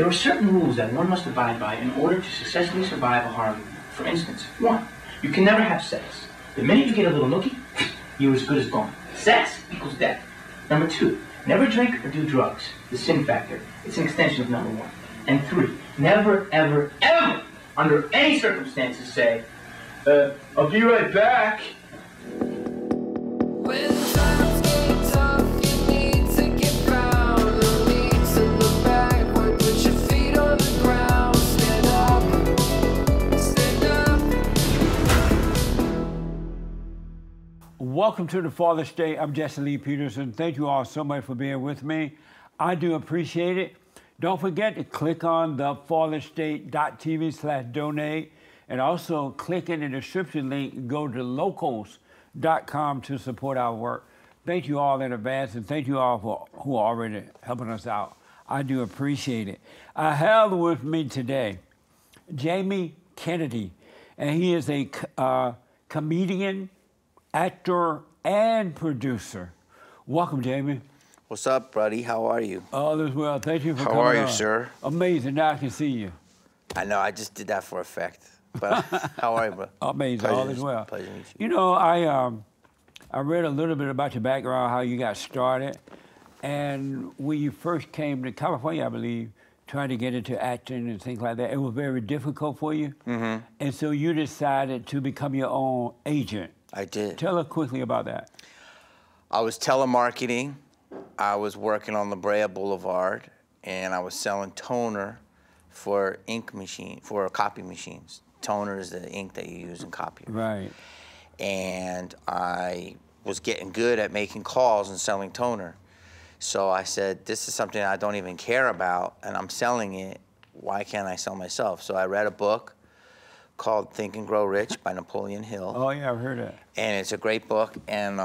There are certain rules that one must abide by in order to successfully survive a horror movie. For instance, 1, you can never have sex. The minute you get a little nookie, you're as good as gone. Sex equals death. Number 2, never drink or do drugs. The sin factor. It's an extension of number 1. And 3, never, ever, ever, under any circumstances say, I'll be right back. When times get tough, you need to get down. No need to look backward, put your feet on the ground. Stand up, stand up. Welcome to The Fallen State. I'm Jesse Lee Peterson. Thank you all so much for being with me. I do appreciate it. Don't forget to click on TheFallenState.tv/donate and also click in the description link and go to locals.com to support our work. Thank you all in advance, and thank you all who are already helping us out. I do appreciate it. I have with me today Jamie Kennedy, and he is a comedian, actor, and producer. Welcome, Jamie. What's up, buddy? How are you? All is well. Thank you for coming How are you, on. sir? Amazing. Now I can see you. I know. I just did that for effect. But how are you, bro? Amazing. All is well. Pleasure to meet you. You know, I read a little bit about your background, how you got started, and when you first came to California, I believe, trying to get into acting and things like that, it was very difficult for you. Mm-hmm. And so you decided to become your own agent. I did. Tell us quickly about that. I was telemarketing. I was working on La Brea Boulevard, and I was selling toner for copy machines. Toner is the ink that you use in copy. Right. And I was getting good at making calls and selling toner. So I said, this is something I don't even care about, and I'm selling it. Why can't I sell myself? So I read a book called Think and Grow Rich by Napoleon Hill. Oh, yeah, I've heard that. And it's a great book, and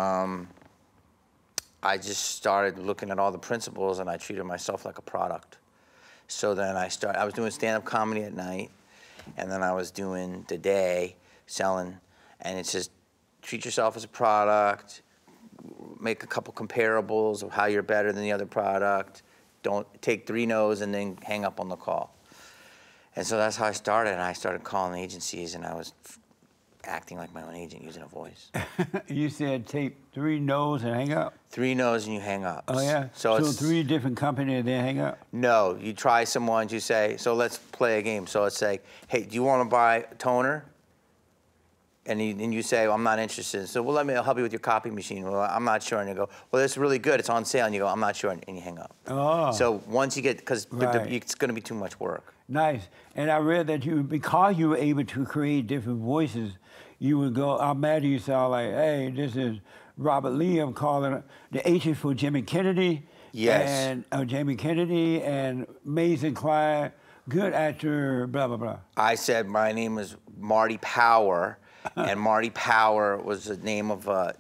I just started looking at all the principles, and I treated myself like a product. So then I was doing stand-up comedy at night, and then I was doing the day, selling, and it's just treat yourself as a product, make a couple comparables of how you're better than the other product, don't take 3 no's and then hang up on the call. And so that's how I started, and I started calling agencies, and I was acting like my own agent, using a voice. You said take 3 no's and hang up? 3 no's and you hang up. Oh, yeah? So 3 different companies and then hang up? No, you try someone, you say, so let's play a game. So it's like, hey, do you want to buy toner? And you say, well, I'm not interested. So, well, I'll help you with your copy machine. Well, I'm not sure. And you go, well, it's really good. It's on sale. And you go, I'm not sure. And you hang up. Oh. So once you get, because it's going to be too much work. Nice. And I read that because you were able to create different voices, you would go, I'm mad you sound like, hey, this is Robert Lee. I'm calling the agent for Jimmy Kennedy. Yes. And Jamie Kennedy and Mason Clyde, good actor, blah, blah, blah. I said my name is Marty Power. And Marty Power was the name of a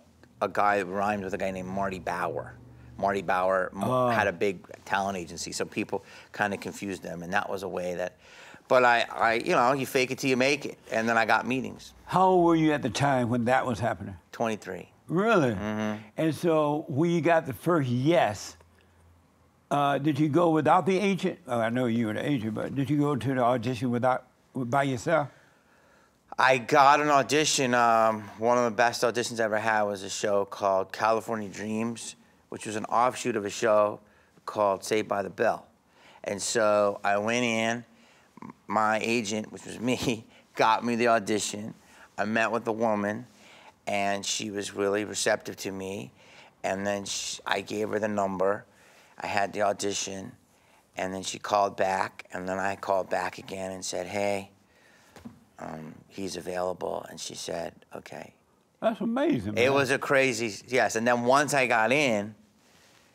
guy that rhymed with a guy named Marty Bauer. Marty Bauer had a big talent agency, so people kind of confused them, and that was a way that. But you know, you fake it till you make it, and then I got meetings. How old were you at the time when that was happening? 23. Really? Mm-hmm. And so when you got the first yes, did you go without the agent? Oh, I know you were the agent, but did you go to the audition by yourself? I got an audition. One of the best auditions I ever had was a show called California Dreams, which was an offshoot of a show called Saved by the Bell. And so I went in, my agent, which was me, got me the audition. I met with the woman, and she was really receptive to me. And then I gave her the number. I had the audition, and then she called back, and then I called back again and said, hey, he's available, and she said, okay. That's amazing, man. It was a crazy, yes, and then once I got in,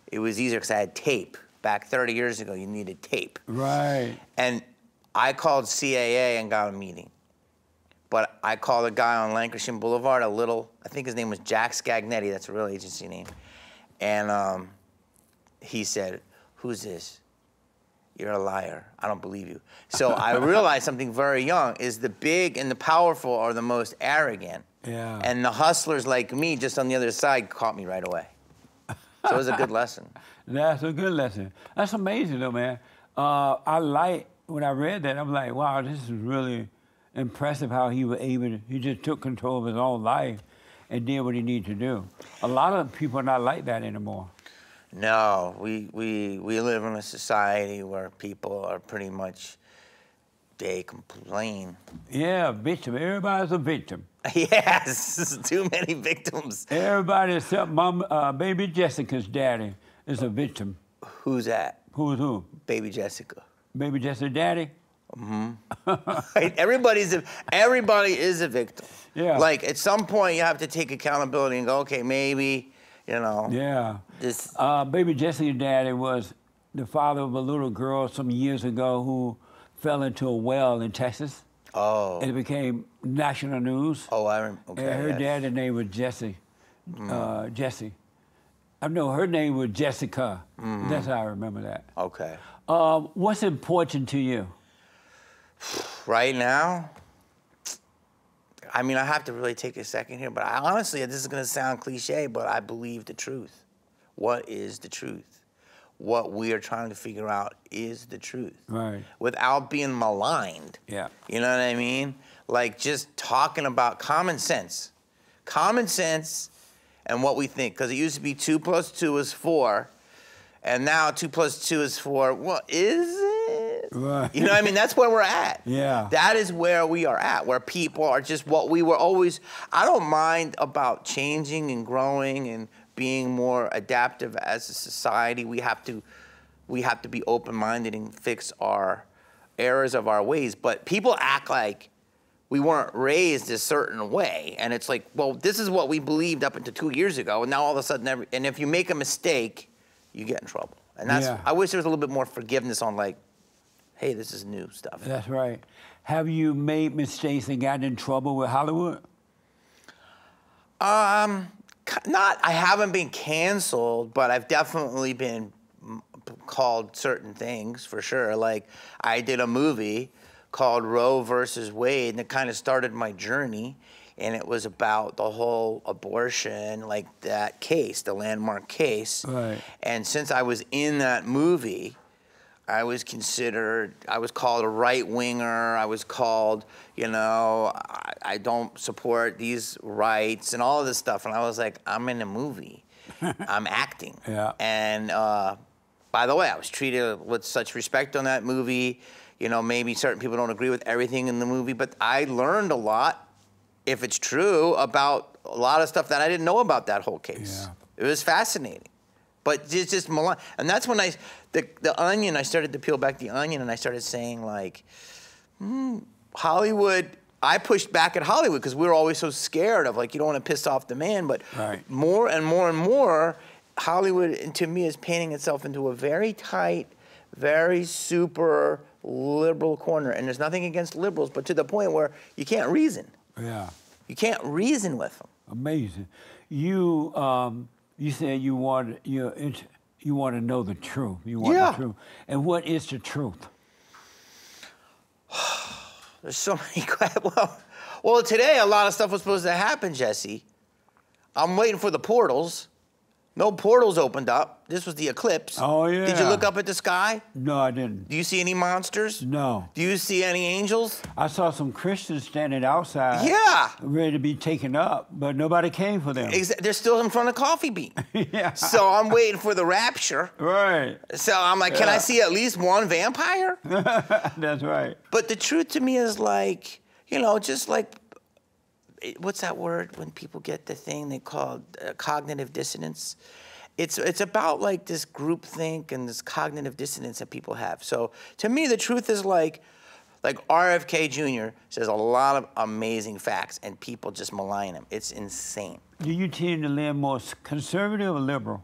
it was easier because I had tape. Back 30 years ago, you needed tape. Right. And I called CAA and got a meeting. But I called a guy on Lancashire Boulevard, I think his name was Jack Scagnetti, that's a real agency name. And he said, who's this? You're a liar. I don't believe you. So I realized something very young is the big and the powerful are the most arrogant. Yeah. And the hustlers like me, just on the other side, caught me right away. So it was a good lesson. That's a good lesson. That's amazing, though, man. When I read that, I'm like, wow, this is really impressive how he was able to, he just took control of his own life and did what he needed to do. A lot of people are not like that anymore. No, we live in a society where people are pretty much, they complain. Yeah, victim. Everybody's a victim. Yes, too many victims. Everybody except baby Jessica's daddy is a victim. Who's that? Who's who? Baby Jessica. Baby Jessica's daddy? Everybody is a victim. Yeah. Like, at some point, you have to take accountability and go, okay, maybe, you know. Yeah. This. Baby Jessica's daddy was the father of a little girl some years ago who fell into a well in Texas. Oh. And it became national news. Oh, I remember. Okay, and her yes. dad's name was Jesse. Jesse. No, her name was Jessica. That's how I remember that. Okay. What's important to you? Right now, I mean, I have to really take a second here, but honestly, this is going to sound cliche, but I believe the truth. What is the truth? What we are trying to figure out is the truth. Right. Without being maligned. Yeah. You know what I mean? Like, just talking about common sense. Common sense and what we think. Because it used to be 2 + 2 is 4, and now 2 + 2 is 4. What is it? Right. You know what I mean? That's where we're at. Yeah. That is where we are at, where people are just what we were always. I don't mind about changing and growing and being more adaptive as a society. We have to be open-minded and fix our errors of our ways. But people act like we weren't raised a certain way, and it's like, well, this is what we believed up until 2 years ago, and now all of a sudden, and if you make a mistake, you get in trouble. And that's. Yeah. I wish there was a little bit more forgiveness on, like, hey, this is new stuff. That's right. Have you made mistakes and gotten in trouble with Hollywood? I haven't been canceled, but I've definitely been called certain things, for sure. Like, I did a movie called Roe versus Wade, and it kind of started my journey, and it was about the whole abortion, like that case, the landmark case. Right. And since I was in that movie, I was called a right-winger. I was called, you know, I don't support these rights and all of this stuff. And I was like, I'm in a movie. I'm acting. Yeah. And by the way, I was treated with such respect on that movie. You know, maybe certain people don't agree with everything in the movie, but I learned a lot, if it's true, about a lot of stuff that I didn't know about that whole case. Yeah. It was fascinating. But it's just malign. And that's when the onion, I started to peel back the onion, and I started saying, like, Hollywood, I pushed back at Hollywood because we were always so scared of, like, you don't want to piss off the man. But right. more and more and more, Hollywood, to me, is painting itself into a very tight, very super liberal corner. And there's nothing against liberals, but to the point where you can't reason. Yeah. You can't reason with them. Amazing. You said you want to know the truth. You want the truth. And what is the truth? There's so many questions. Well, today a lot of stuff was supposed to happen, Jesse. I'm waiting for the portals. No portals opened up. This was the eclipse. Oh, yeah. Did you look up at the sky? No, I didn't. Do you see any monsters? No. Do you see any angels? I saw some Christians standing outside. Yeah. Ready to be taken up, but nobody came for them. They're still in front of Coffee Bean. Yeah. So I'm waiting for the rapture. Right. So I'm like, can I see at least one vampire? That's right. But the truth to me is, like, you know, just like, what's that word when people get the thing they call cognitive dissonance? It's about, like, this groupthink and this cognitive dissonance that people have. So to me, the truth is like RFK Jr. says a lot of amazing facts, and people just malign him. It's insane. Do you tend to lean more conservative or liberal?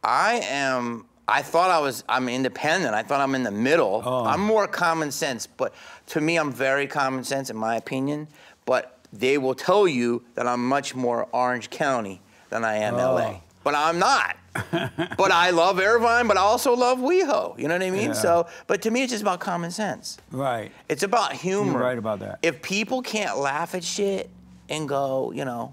I'm independent. I thought I'm in the middle. Oh. I'm more common sense, but to me, I'm very common sense in my opinion. But they will tell you that I'm much more Orange County than I am LA. But I'm not. But I love Irvine, but I also love WeHo. You know what I mean? Yeah. So, but to me, it's just about common sense. Right. It's about humor. You're right about that. If people can't laugh at shit and go, you know,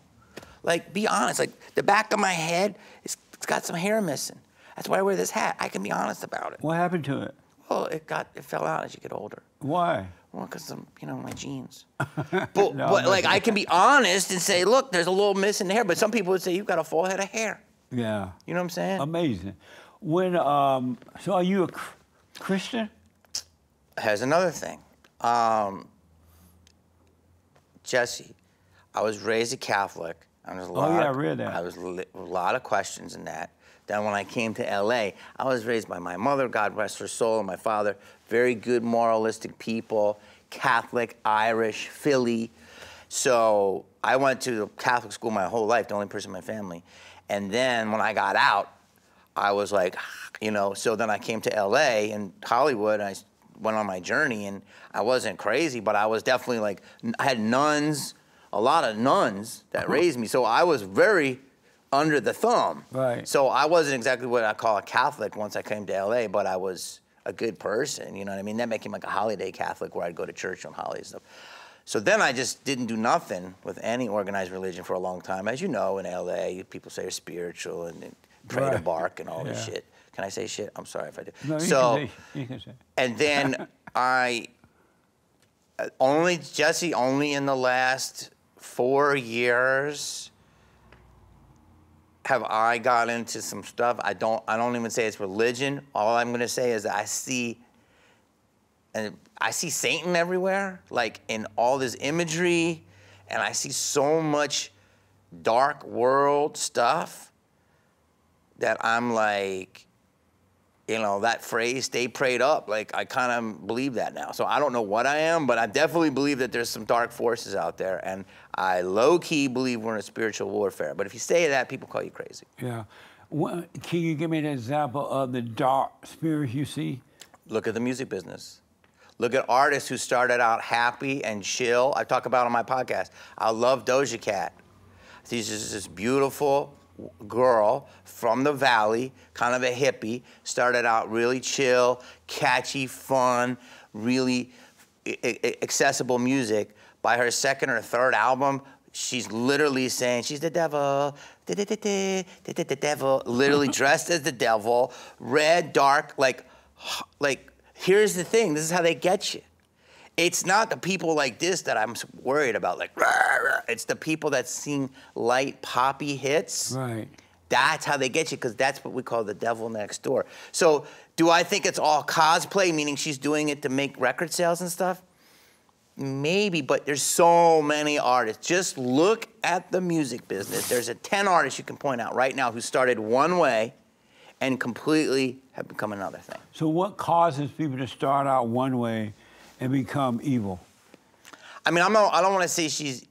like, be honest. Like, the back of my head, it's got some hair missing. That's why I wear this hat. I can be honest about it. What happened to it? Well, it fell out as you get older. Why? Well, because my genes. But like, I can be honest and say, look, there's a little missing hair. But some people would say, you've got a full head of hair. Yeah. You know what I'm saying? Amazing. When, so are you a Christian? Here's another thing. Jesse, I was raised a Catholic. And there's a lot I read that. I was a lot of questions in that. Then when I came to LA, I was raised by my mother, God rest her soul, and my father. Very good, moralistic people, Catholic, Irish, Philly. So I went to Catholic school my whole life, the only person in my family. And then when I got out, I was like, so then I came to LA and Hollywood, and I went on my journey, and I wasn't crazy, but I was definitely like, I had nuns, a lot of nuns that raised me. So I was very under the thumb. Right. So I wasn't exactly what I call a Catholic once I came to LA, but I was a good person, you know what I mean? That became like a holiday Catholic where I'd go to church on holidays and stuff. So then I just didn't do nothing with any organized religion for a long time. As you know, in LA, people say you're spiritual and pray to bark and all this shit. Can I say shit? I'm sorry if I do. No, you can say. And then Jesse, only in the last 4 years have I got into some stuff. I don't even say it's religion. All I'm gonna say is that I see Satan everywhere, like in all this imagery, and I see so much dark world stuff that I'm like, that phrase, stay prayed up, like I kind of believe that now. So I don't know what I am, but I definitely believe that there's some dark forces out there, and I low-key believe we're in a spiritual warfare. But if you say that, people call you crazy. Yeah. Can you give me an example of the dark spirits you see? Look at the music business. Look at artists who started out happy and chill. I talk about on my podcast. I love Doja Cat. She's just this beautiful girl from the Valley, kind of a hippie, started out really chill, catchy, fun, really accessible music. By her second or third album, she's literally saying she's the devil, the devil, literally dressed as the devil, red, dark, like, here's the thing, this is how they get you. It's not the people like this that I'm worried about, like, rah, rah. It's the people that sing light poppy hits. Right. That's how they get you, because that's what we call the devil next door. So do I think it's all cosplay, meaning she's doing it to make record sales and stuff? Maybe, but there's so many artists. Just look at the music business. There's 10 artists you can point out right now who started one way and completely have become another thing. So what causes people to start out one way and become evil? I mean, I don't want to say she's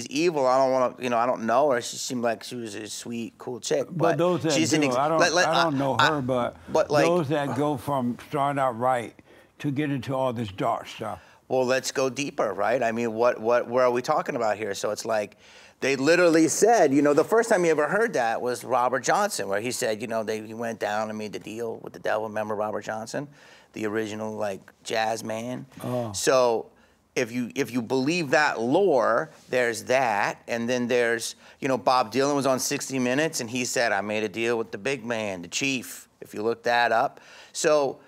evil. I don't want to, I don't know her. She seemed like she was a sweet, cool chick. But those that she's do, I don't know her, but like, those that go from starting out right to get into all this dark stuff. Well, let's go deeper, right? I mean, where are we talking about here? So it's like, they literally said, the first time you ever heard that was Robert Johnson, where he said, he went down and made the deal with the devil. Remember Robert Johnson, the original like jazz man? Oh. So if you believe that lore, there's that, and then there's, Bob Dylan was on 60 Minutes, and he said, I made a deal with the big man, the chief. If you look that up, so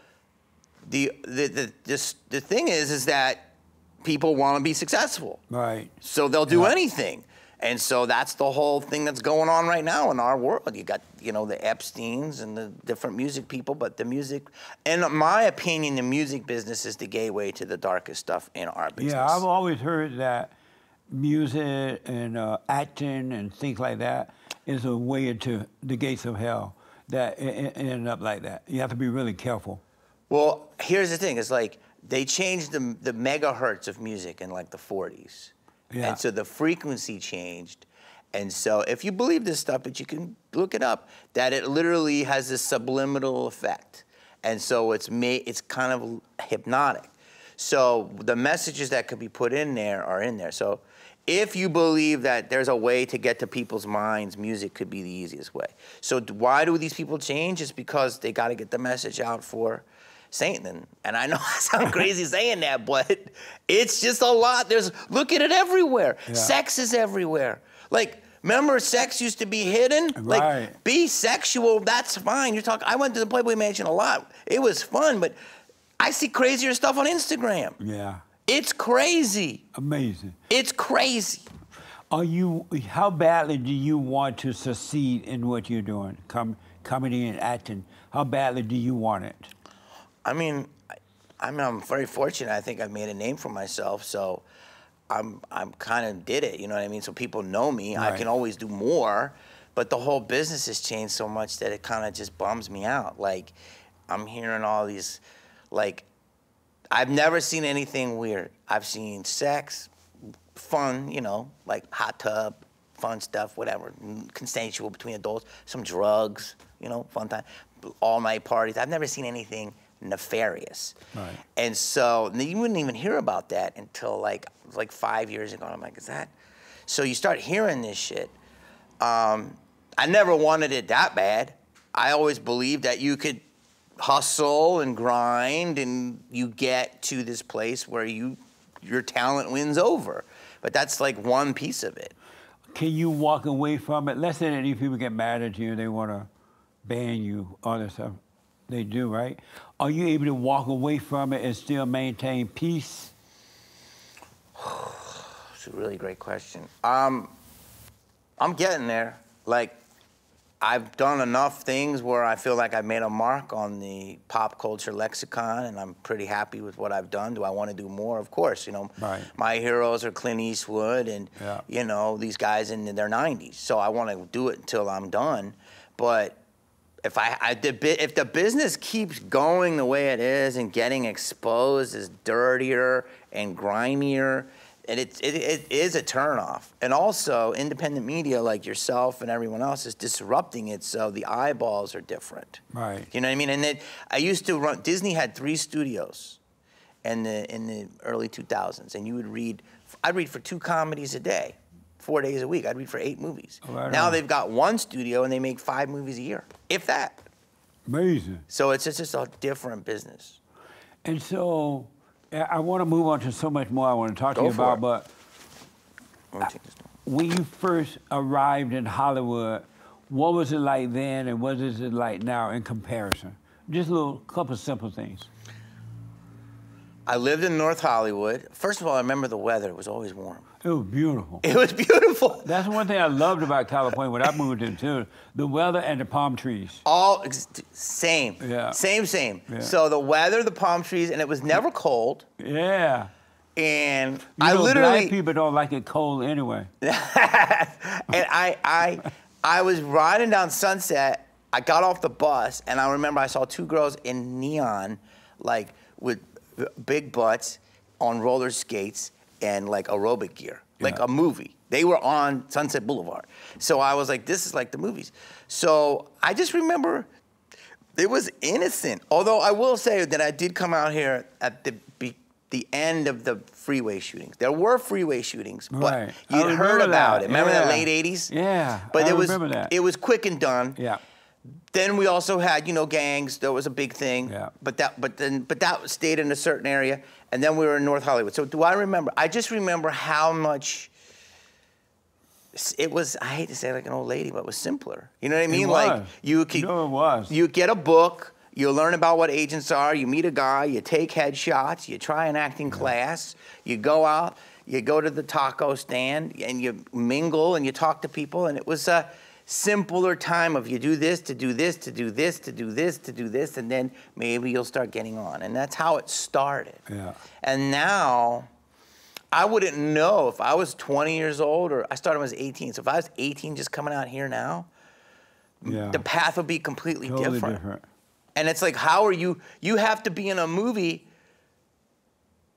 the thing is that people want to be successful, right? So they'll do anything. And so that's the whole thing that's going on right now in our world. You got, the Epsteins and the different music people, but the music, in my opinion, the music business is the gateway to the darkest stuff in our business. Yeah, I've always heard that music and acting and things like that is a way into the gates of hell that end up like that. You have to be really careful. Well, here's the thing. It's like they changed the megahertz of music in like the 40s. Yeah. And so the frequency changed. And so if you believe this stuff, but you can look it up, that it literally has this subliminal effect. And so it's kind of hypnotic. So the messages that could be put in there are in there. So if you believe that there's a way to get to people's minds, music could be the easiest way. So why do these people change? It's because they got to get the message out for Satan. And I know I sound crazy saying that, but it's just a lot. Look at it everywhere. Yeah. Sex is everywhere. Like, Remember, sex used to be hidden? Right. Like, be sexual, that's fine. You're talking, I went to the Playboy Mansion a lot. It was fun, but I see crazier stuff on Instagram. Yeah. It's crazy. Amazing. It's crazy. How badly do you want to succeed in what you're doing, comedy and acting? How badly do you want it? I mean, I'm very fortunate. I think I've made a name for myself, so I'm kind of did it, you know what I mean? So people know me. Right. I can always do more, but the whole business has changed so much that it kind of just bums me out. Like, I'm hearing all these, like, I've never seen anything weird. I've seen sex, fun, you know, like hot tub, fun stuff, whatever, consensual between adults, some drugs, you know, fun time, all-night parties. I've never seen anything nefarious. Right. And so you wouldn't even hear about that until like 5 years ago. I'm like, is that? So you start hearing this shit. I never wanted it that bad. I always believed that you could hustle and grind and you get to this place where your talent wins over. But that's like one piece of it. Can you walk away from it? Let's say that these people get mad at you, they want to ban you, all that stuff. They do, right? Are you able to walk away from it and still maintain peace? It's a really great question. I'm getting there. Like, I've done enough things where I feel like I've made a mark on the pop culture lexicon, and I'm pretty happy with what I've done. Do I want to do more? Of course, you know. Right. My heroes are Clint Eastwood and, you know, these guys in their 90s. So I want to do it until I'm done. But if the business keeps going the way it is and getting exposed as dirtier and grimier, and it is a turnoff. And also, independent media like yourself and everyone else is disrupting it, so the eyeballs are different. Right. You know what I mean? And I used to run, Disney had 3 studios in the early 2000s, and you would read, I'd read for 2 comedies a day, 4 days a week. I'd read for 8 movies. Oh, right now they've got 1 studio and they make 5 movies a year, if that. Amazing. So it's just a different business. And so, I want to move on to so much more I want to talk to you about, but when you first arrived in Hollywood, what was it like then and what is it like now in comparison? Just a couple simple things. I lived in North Hollywood. First of all, I remember the weather. It was always warm. It was beautiful. It was beautiful. That's one thing I loved about California when I moved in too. The weather and the palm trees. All same. Yeah. Same. Yeah. So the weather, the palm trees, and it was never cold. Yeah. And I literally... Black people don't like it cold anyway. And I was riding down Sunset. I got off the bus, and I remember I saw 2 girls in neon, like with big butts on roller skates and like aerobic gear, like a movie. They were on Sunset Boulevard. So I was like, this is like the movies. So I just remember it was innocent. Although I will say that I did come out here at the end of the freeway shootings. There were freeway shootings, but you'd heard about it. Remember that late 80s? Yeah, but it was quick and done. Yeah. Then we also had, you know, gangs. That was a big thing. Yeah. But that stayed in a certain area. And then we were in North Hollywood. So do I remember? I just remember how much it was. I hate to say it like an old lady, but it was simpler. You know what I mean? Like you could. No, it was. You get a book. You learn about what agents are. You meet a guy. You take headshots. You try an acting class. You go out. You go to the taco stand and you mingle and you talk to people. And it was a simpler time of you do this, to do this, to do this, to do this, to do this, and then maybe you'll start getting on. And that's how it started. Yeah. And now, I wouldn't know if I was 20 years old or I started when I was 18. So if I was 18 just coming out here now, the path would be completely different. And it's like, how are you have to be in a movie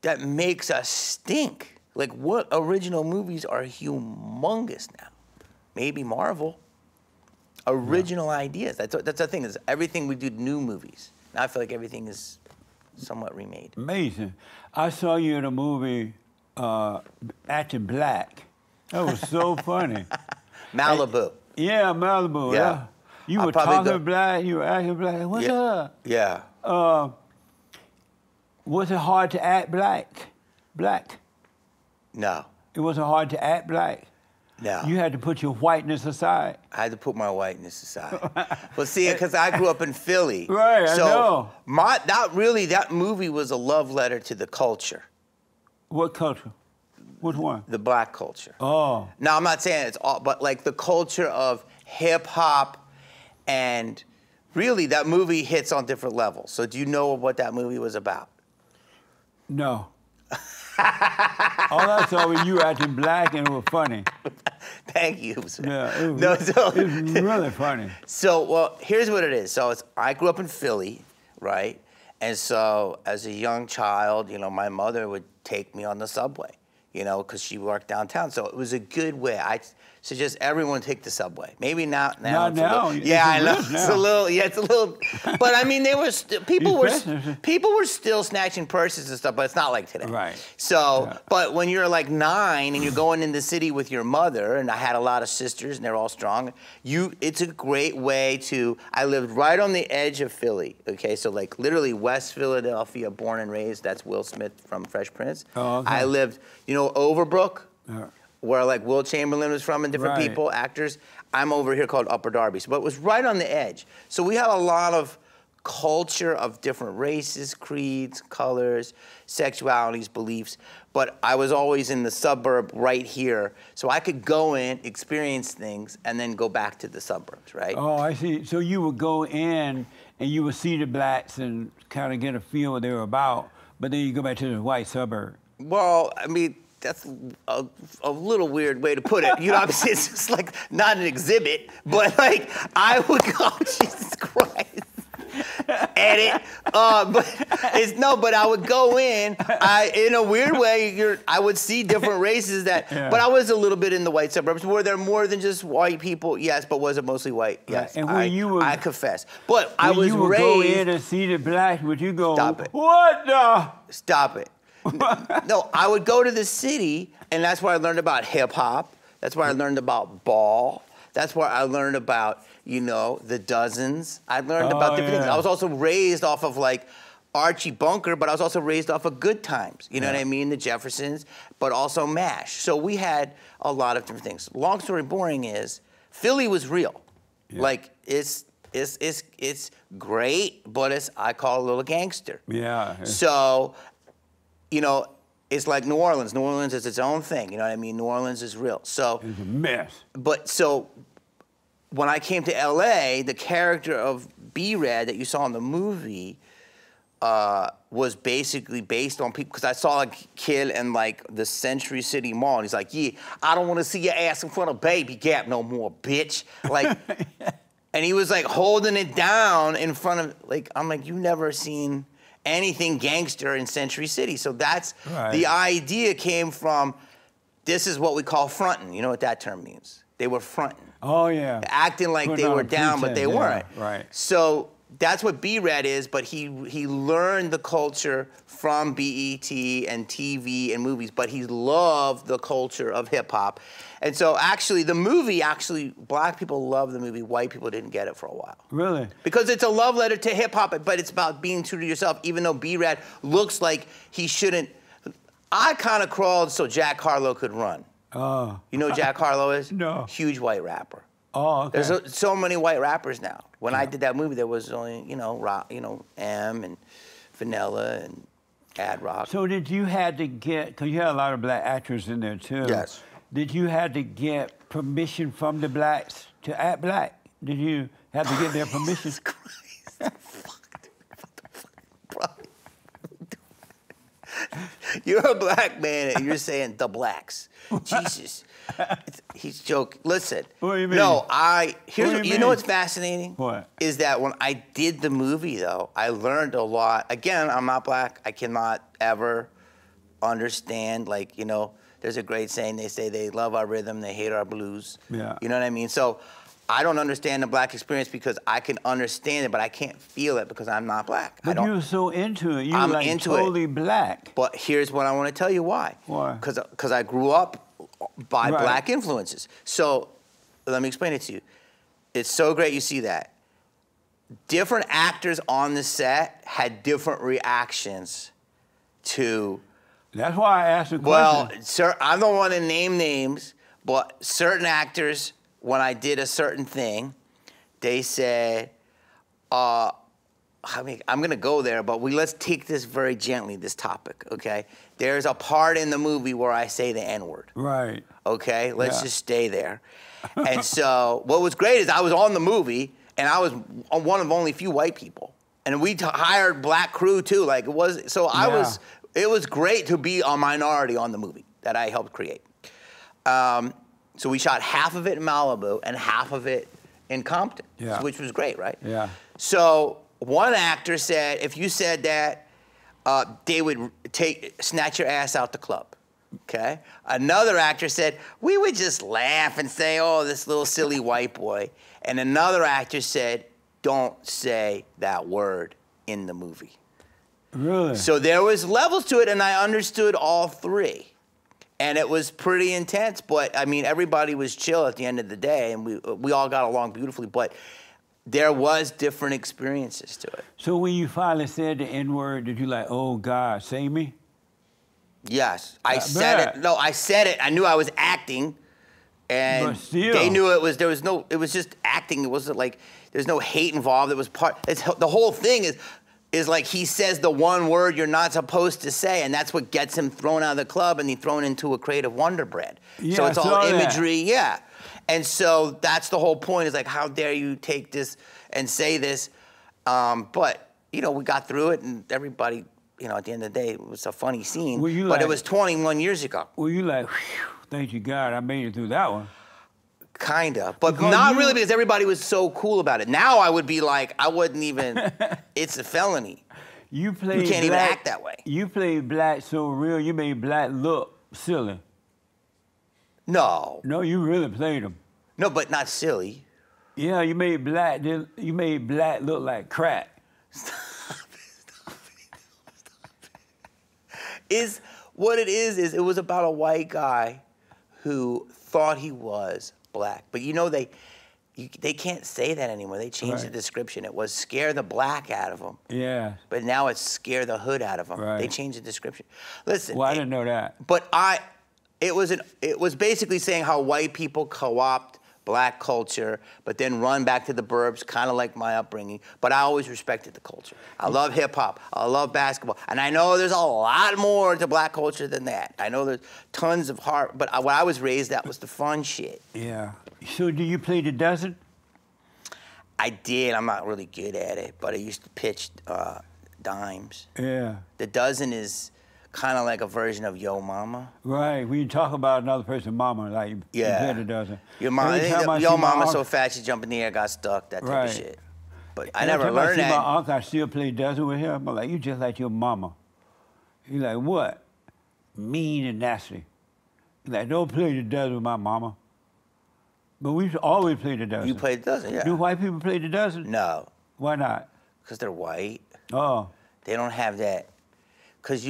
that makes us stink. Like, what original movies are humongous now? Maybe Marvel. Original ideas. That's the thing, is everything we do new movies. Now I feel like everything is somewhat remade. Amazing. I saw you in a movie acting black. That was so funny. Malibu. Yeah, Malibu. Yeah. You were talking black, you were acting black. What's up? Yeah. Was it hard to act black? No. It wasn't hard to act black? No. You had to put your whiteness aside. I had to put my whiteness aside. Well, see, because I grew up in Philly. Right, so I know. That movie was a love letter to the culture. What culture? Which one? The black culture. Oh. Now, I'm not saying it's all, but like the culture of hip hop, and really that movie hits on different levels. So do you know what that movie was about? No. All I saw was you acting black and it was funny. Thank you. Yeah, it was, so, it was really funny. So, well, here's what it is. So I grew up in Philly, right? And so as a young child, you know, my mother would take me on the subway, you know, because she worked downtown. So it was a good way. I suggest everyone take the subway. Maybe not now. Not now. Yeah, I know. It's a little. Yeah, it's a little. But I mean, people were still snatching purses and stuff. But it's not like today. Right. So, yeah. But when you're like 9 and you're going in the city with your mother, and I had a lot of sisters and they're all strong. It's a great way to. I lived right on the edge of Philly. Okay, so like literally West Philadelphia, born and raised. That's Will Smith from Fresh Prince. Oh, okay. I lived, you know, Overbrook. Yeah. Where like Will Chamberlain was from and different Right. people, actors. I'm over here called Upper Darby. But it was right on the edge. So we had a lot of culture of different races, creeds, colors, sexualities, beliefs. But I was always in the suburb right here. So I could go in, experience things, and then go back to the suburbs, right? Oh, I see. So you would go in and you would see the blacks and kind of get a feel what they were about, but then you go back to the white suburb. Well, I mean, that's a little weird way to put it. You know what I'm saying? It's just like not an exhibit, but like I would go, Jesus Christ. Edit. But I would go in a weird way, I would see different races that, Yeah. but I was a little bit in the white suburbs. Were there more than just white people? Yes, but was it mostly white? Yes. And when I confess. But I was you would raised. go in and see the blacks, would you go, Stop it. what the? Stop it. No, I would go to the city, and that's where I learned about hip hop. That's where I learned about ball. That's where I learned about, you know, the Dozens. I learned about different things. I was also raised off of like Archie Bunker, but I was also raised off of Good Times. You know what I mean? The Jeffersons, but also MASH. So we had a lot of different things. Long story boring is Philly was real. Yeah. Like it's great, but I call it a little gangster. Yeah. So, you know, it's like New Orleans. New Orleans is its own thing. You know what I mean? New Orleans is real. So it's a mess. But so when I came to LA, the character of B-Red that you saw in the movie was basically based on people, because I saw a kid in like the Century City Mall, and he's like, yeah, I don't want to see your ass in front of Baby Gap no more, bitch. Like, and he was like holding it down in front of, like, I'm like, you never seen anything gangster in Century City. So that's, the idea came from, this is what we call fronting. You know what that term means? They were fronting. Oh, yeah. Acting like they were down, but they weren't. Right. So that's what B-Red is, but he learned the culture from BET and TV and movies, but he loved the culture of hip-hop. And so actually, the movie, black people loved the movie, white people didn't get it for a while. Really? Because it's a love letter to hip-hop, but it's about being true to yourself, even though B-Red looks like he shouldn't. I kind of crawled so Jack Harlow could run. Oh. You know who Jack Harlow is? No. Huge white rapper. Oh, okay. There's so many white rappers now. When I did that movie, there was only, you know, M and Vanilla and Ad Rock. So did you had to get, because you had a lot of black actors in there too. Yes. Did you had to get permission from the blacks to act black? Did you have to get their permission? Jesus Christ. Fuck, dude. What the fuck, bro? You're a black man and you're saying the blacks. Jesus. He's joking. Listen. What do you mean? No, you know what's fascinating? What? Is that when I did the movie, though, I learned a lot. Again, I'm not black. I cannot ever understand, like, you know, there's a great saying, they say they love our rhythm, they hate our blues. Yeah. You know what I mean? So I don't understand the black experience because I can understand it, but I can't feel it because I'm not black. But you were so into it. You were I'm like into totally black. But here's what I want to tell you why. Why? Because I grew up by black influences. So let me explain it to you. It's so great you see that. Different actors on the set had different reactions to... That's why I asked the question. Well, sir, I don't want to name names, But certain actors, when I did a certain thing, they said, I mean, I'm gonna go there, but let's take this very gently, this topic, okay? There's a part in the movie where I say the N-word. Right. Okay, let's just stay there. And so what was great is I was on the movie, and I was one of only few white people. And we hired black crew too, like it was, so it was great to be a minority on the movie that I helped create. So we shot half of it in Malibu and half of it in Compton, which was great, right? Yeah. So one actor said, if you said that, they would snatch your ass out the club, okay? Another actor said, we would just laugh and say, oh, this little silly white boy. And another actor said, don't say that word in the movie. Really? So there was levels to it, and I understood all three. And it was pretty intense, but I mean, everybody was chill at the end of the day, and we all got along beautifully, but there was different experiences to it. So when you finally said the N-word, did you like, oh God, save me? Yes, I said it. No, I said it. I knew I was acting, and they knew it was. It was just acting. It wasn't like there's no hate involved. It was the whole thing is like he says the one word you're not supposed to say, and that's what gets him thrown out of the club and he's thrown into a crate of Wonder Bread. Yeah, so it's all imagery, And so that's the whole point, is like, how dare you take this and say this? But, you know, we got through it, and everybody, you know, at the end of the day, it was a funny scene, but it was 21 years ago. Were you like, thank you God, I made it through that one? Kinda, but not really, because everybody was so cool about it. Now I would be like, I wouldn't even, it's a felony. You can't even act that way. You played black so real, you made black look silly. No. No, you really played him. No, but not silly. Yeah, you made black look like crack. Stop it. What it is it was about a white guy who thought he was black. But you know, they can't say that anymore. They changed the description. It was scare the black out of them. Yeah. But now it's scare the hood out of them. Right. They changed the description. Listen. Well, I didn't know that. But it was basically saying how white people co-opt black culture, but then run back to the burbs, kind of like my upbringing. But I always respected the culture. I love hip hop. I love basketball. And I know there's a lot more to black culture than that. I know there's tons of heart, but when I was raised, that was the fun shit. Yeah. So do you play the dozen? I did. I'm not really good at it, but I used to pitch dimes. Yeah. The dozen is kind of like a version of Yo Mama. Right. When you talk about another person's mama, like you play the dozen. Your mama, Yo Mama's so fat she jumped in the air, got stuck, that type of shit. But I never learned that. My uncle, I still play dozen with him. I'm like, you just like your mama. He's like, what? Mean and nasty. He's like, don't play the dozen with my mama. But we always play the dozen. You played the dozen, yeah. Do white people play the dozen? No. Why not? Because they're white. Oh. They don't have that. Because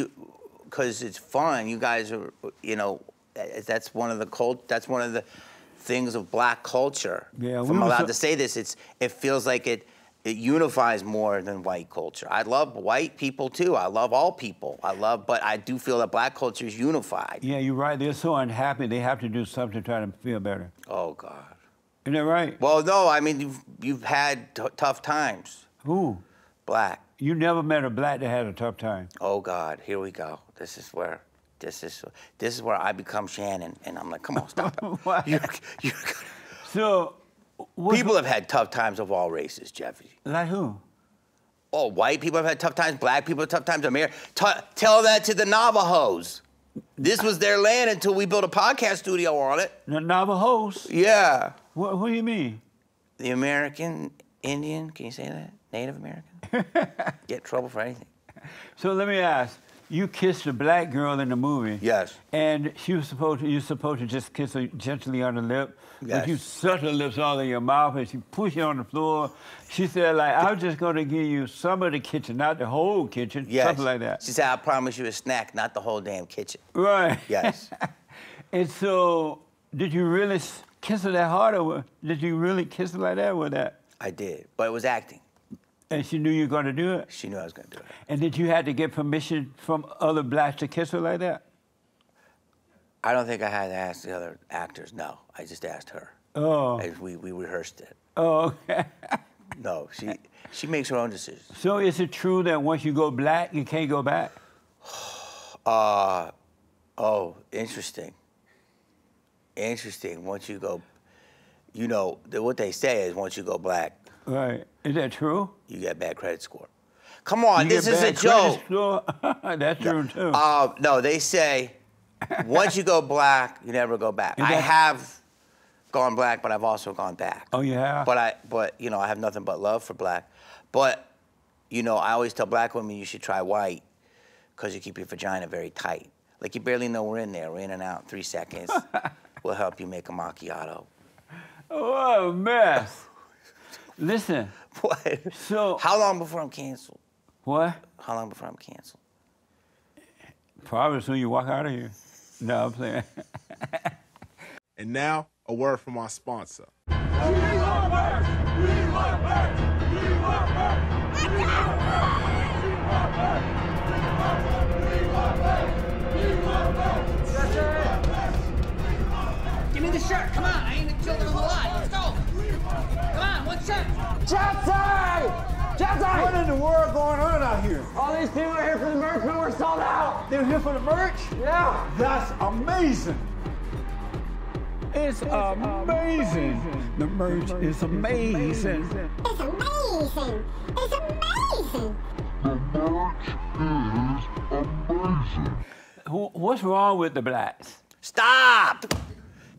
it's fun. You guys are, you know, that's one of the things of black culture. Yeah, if I'm allowed to say this, it feels like it unifies more than white culture. I love white people too. I love all people. But I do feel that black culture is unified. Yeah, you're right. They're so unhappy. They have to do something to try to feel better. Oh God. Isn't that right? Well, no. I mean, you've had tough times. Who? Black. You never met a black that had a tough time. Oh God, here we go. This is where I become Shannon, and I'm like, come on, stop it. So, people have had tough times of all races, Jeffy. Like who? Oh, white people have had tough times. Black people have tough times. Tell that to the Navajos. This was their land until we built a podcast studio on it. The Navajos? Yeah. What do you mean? The American Indian. Can you say that? Native American. Get in trouble for anything. So let me ask. You kissed a black girl in the movie. Yes. And you're supposed to just kiss her gently on the lip. Yes. But you suck her lips all in your mouth and she pushed you on the floor. She said, like, I'm just going to give you some of the kitchen, not the whole kitchen. Yes. Something like that. She said, I promise you a snack, not the whole damn kitchen. Right. Yes. And so, did you really kiss her that hard, or did you really kiss her like that with that? I did, but it was acting. And she knew you were going to do it? She knew I was going to do it. And did you have to get permission from other blacks to kiss her like that? I don't think I had to ask the other actors. No, I just asked her. Oh. We rehearsed it. Oh, okay. No, she makes her own decisions. So is it true that once you go black, you can't go back? Oh, interesting. Interesting. Once you go, you know, what they say is once you go black, Right. Is that true? you get bad credit score. Come on, You this get is a bad credit joke. score? That's true too. No, they say once you go black, you never go back. Is I that- have gone black, but I've also gone back. Oh, you have? But you know, I have nothing but love for black. But you know, I always tell black women you should try white because you keep your vagina very tight. Like you barely know we're in there. We're in and out in 3 seconds. We'll help you make a macchiato. Oh, a mess. Listen. What? So. How long before I'm canceled? What? How long before I'm canceled? Probably soon you walk out of here. No, I'm saying. And now, a word from our sponsor. Give me the shirt. Come on. I ain't the children of the lot. Let's go. Come on, one shirt. Jesse! Jesse! What in the world going on out here? All these people are here for the merch, but we're sold out. They're here for the merch? Yeah. That's amazing. It's amazing. The merch is amazing. It's amazing. It's amazing. What's wrong with the blacks? Stop!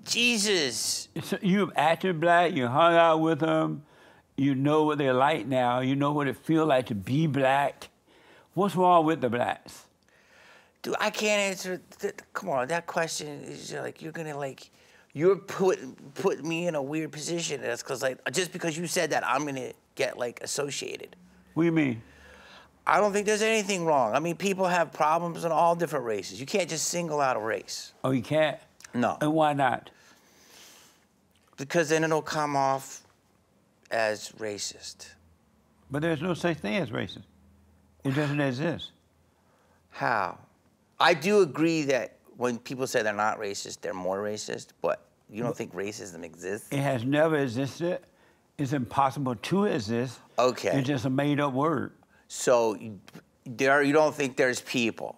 Jesus. So you've acted black, you hung out with them, you know what they're like now, you know what it feels like to be black. What's wrong with the blacks? Dude, I can't answer. Come on, that question is like you're putting me in a weird position. That's because just because you said that, I'm gonna get associated. What do you mean? I don't think there's anything wrong. I mean, people have problems in all different races. You can't just single out a race. Oh, you can't? No. And why not? Because then it'll come off as racist. But there's no such thing as racist. It doesn't exist. How? I do agree that when people say they're not racist, they're more racist, but you don't think racism exists? It has never existed. It's impossible to exist. Okay. It's just a made-up word. So you don't think there's people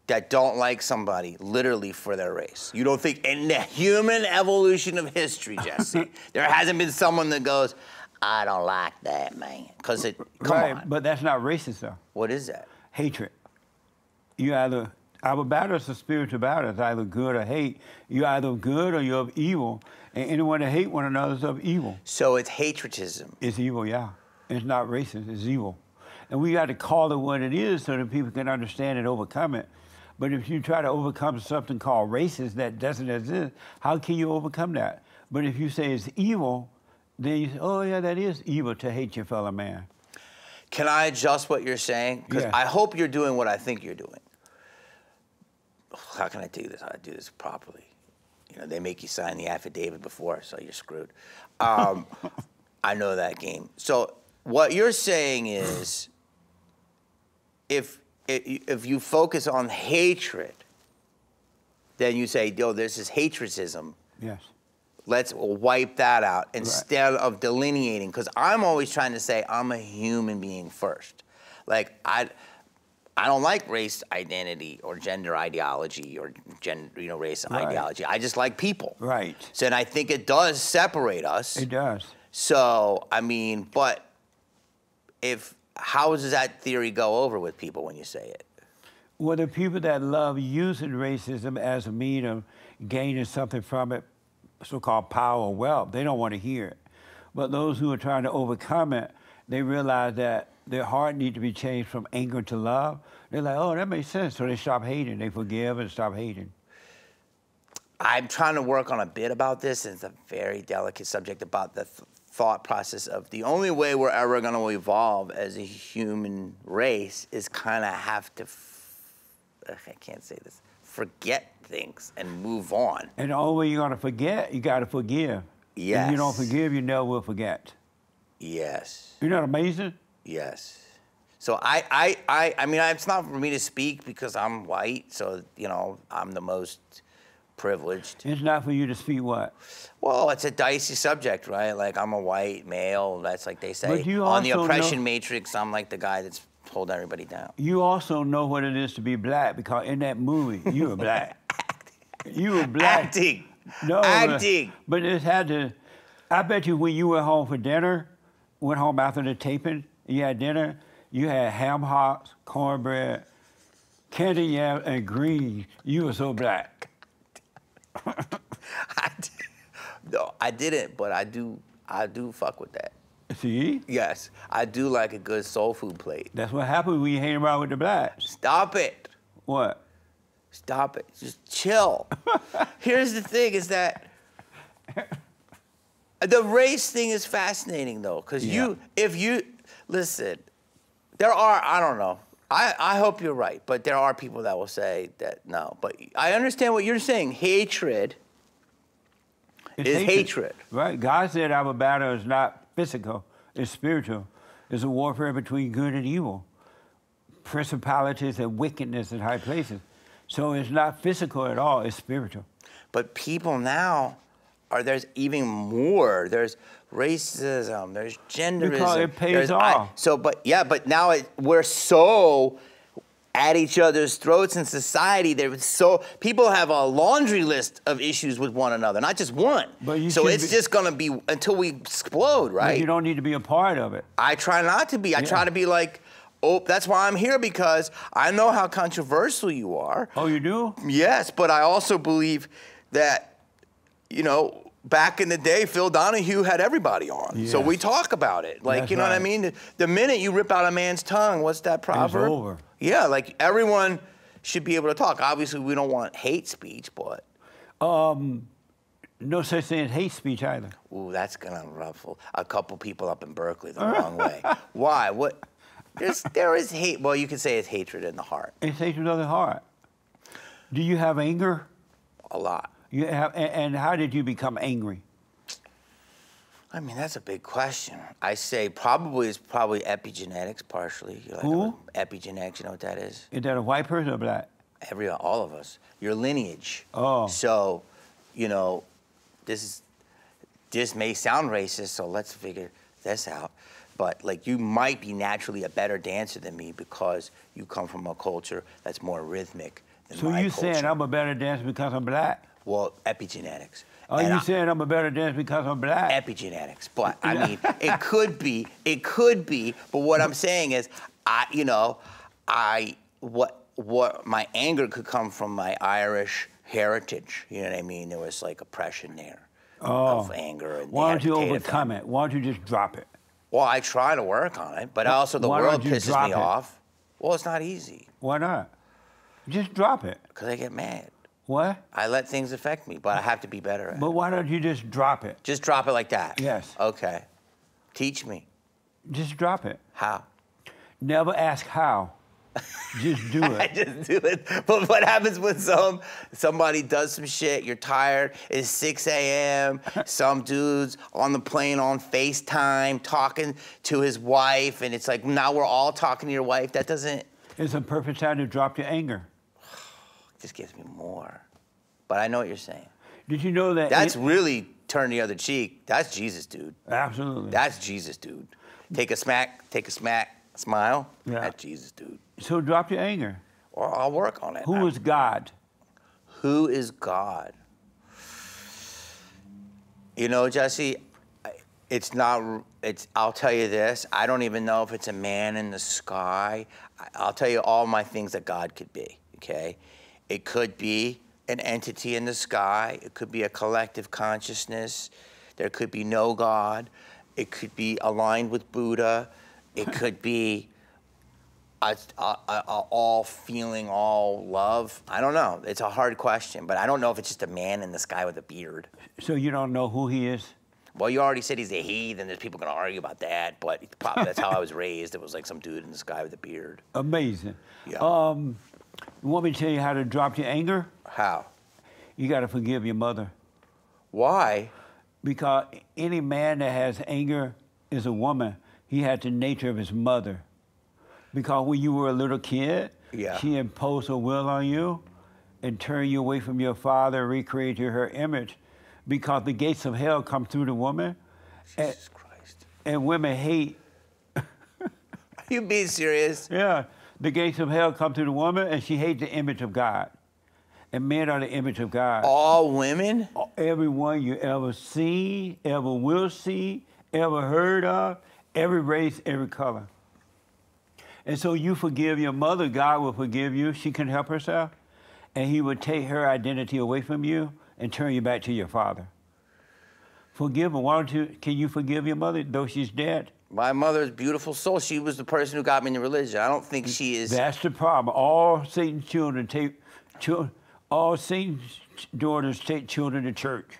that don't like somebody literally for their race? You don't think in the human evolution of history, Jesse, there hasn't been someone that goes, I don't like that man. Because come on. But that's not racist, though. What is that? Hatred. Our battle is a spiritual battle. It's either good or hate. You're either good or you're of evil. And anyone that hate one another is of evil. So it's hatredism. It's evil, yeah. It's not racist, it's evil. And we got to call it what it is so that people can understand and overcome it. But if you try to overcome something called racist that doesn't exist, how can you overcome that? But if you say it's evil, then you say, oh yeah, that is evil to hate your fellow man. Can I adjust what you're saying? Because Yeah. I hope you're doing what I think you're doing. How can I do this? How do I do this properly? You know, they make you sign the affidavit before, so you're screwed. I know that game. So what you're saying is, if you focus on hatred, then you say, yo, this is hatredism. Yes. Let's wipe that out instead of delineating. Because I'm always trying to say I'm a human being first. Like, I don't like race identity or gender ideology or race ideology. I just like people. Right. So, and I think it does separate us. It does. So, I mean, but how does that theory go over with people when you say it? Well, the people that love using racism as a means of gaining something from it, so-called power or wealth, they don't want to hear it. But those who are trying to overcome it, they realize that their heart needs to be changed from anger to love. They're like, oh, that makes sense. So they stop hating. They forgive and stop hating. I'm trying to work on a bit about this. It's a very delicate subject about the thought process of the only way we're ever going to evolve as a human race is kind of have to, I can't say this, forget things and move on. And the only way you're going to forget, you got to forgive. Yes. If you don't forgive, you never will forget. Yes. Isn't that amazing? Yes. So I mean, it's not for me to speak because I'm white, so, you know, I'm the most privileged. It's not for you to speak what? Well, it's a dicey subject, right? Like, I'm a white male. That's like they say. But you On the also oppression know- matrix, I'm like the guy that's holding everybody down. You also know what it is to be black because in that movie, you were black. You were black. Acting. No, Acting. But it had to. I bet you when you went home for dinner, went home after the taping, you had dinner, you had ham hocks, cornbread, candy yam, and greens. You were so black. No, I didn't, but I do fuck with that. See? Yes, I do like a good soul food plate. That's what happens when you hang around with the blacks. Stop it. What? Stop it. Just chill. Here's the thing is that the race thing is fascinating, though, because listen, there are, I don't know. I hope you're right, but there are people that will say that no. But I understand what you're saying. Hatred is hatred. Right. God said our battle is not physical, it's spiritual. It's a warfare between good and evil, principalities and wickedness in high places. So it's not physical at all, it's spiritual. But people now there's even more. There's racism, there's genderism. Because it pays off. But now we're so at each other's throats in society. People have a laundry list of issues with one another, not just one. So it's just gonna be until we explode, right? But you don't need to be a part of it. I try not to be. I try to be like, oh, that's why I'm here, because I know how controversial you are. Oh, you do? Yes, but I also believe that, back in the day, Phil Donahue had everybody on. Yes. So we talk about it. Like, That's you know what I right. mean? The minute you rip out a man's tongue, what's that proverb? It's over. Yeah, like everyone should be able to talk. Obviously, we don't want hate speech, but... No such thing as hate speech either. Ooh, that's gonna ruffle a couple people up in Berkeley the wrong way. Why? What? There is hate. Well, you could say it's hatred in the heart. It's hatred of the heart. Do you have anger? A lot. You have, and how did you become angry? I mean, that's a big question. I say it's probably epigenetics, partially. Who? Epigenetics, you know what that is? Is that a white person or black? All of us. Your lineage. Oh. So, this may sound racist, so let's figure this out. But like, you might be naturally a better dancer than me because you come from a culture that's more rhythmic than my culture. So you saying I'm a better dancer because I'm black? Well, epigenetics. Oh, you saying I'm a better dancer because I'm black? Epigenetics. But I mean, it could be. But what I'm saying is, what my anger could come from my Irish heritage. You know what I mean? There was like oppression there of anger. And why don't you overcome it? Why don't you just drop it? Well, I try to work on it, but also the world pisses me off. Well, it's not easy. Why not? Just drop it. Because I get mad. What? I let things affect me, but I have to be better at it. But why don't you just drop it? Just drop it like that? Yes. Okay. Teach me. Just drop it. How? Never ask how. Just do it. Just do it. But what happens when somebody does some shit, you're tired, it's 6 a.m., some dude's on the plane on FaceTime talking to his wife, and it's like, now we're all talking to your wife. That doesn't... It's a perfect time to drop your anger. It just gives me more. But I know what you're saying. Did you know that... That's really turn the other cheek. That's Jesus, dude. Absolutely. That's Jesus, dude. Take a smack, smile. Yeah. That's Jesus, dude. So drop your anger. Well, I'll work on it. Who is God? Who is God? Jesse, I'll tell you this, I don't even know if it's a man in the sky. I'll tell you all my things that God could be, okay? It could be an entity in the sky. It could be a collective consciousness. There could be no God. It could be aligned with Buddha. It could be all feeling, all love. I don't know. It's a hard question, but I don't know if it's just a man in the sky with a beard. So you don't know who he is? Well, you already said he's a heathen. There's people going to argue about that, but that's how I was raised. It was like some dude in the sky with a beard. Amazing. Yeah. You want me to tell you how to drop your anger? How? You got to forgive your mother. Why? Because any man that has anger is a woman. He had the nature of his mother. Because when you were a little kid, Yeah. she imposed her will on you, and turn you away from your Father and recreate to her image, because the gates of hell come through the woman. Jesus Christ. And women hate. Are you being serious? Yeah. The gates of hell come through the woman, and she hates the image of God. And men are the image of God. All women? Everyone you ever seen, ever will see, ever heard of, every race, every color. And so you forgive your mother, God will forgive you. She can help herself. And he would take her identity away from you and turn you back to your Father. Forgive her. Why don't you, can you forgive your mother, though she's dead? My mother's beautiful soul. She was the person who got me into religion. I don't think she is. That's the problem. All Satan's children take, all Satan's daughters take children to church.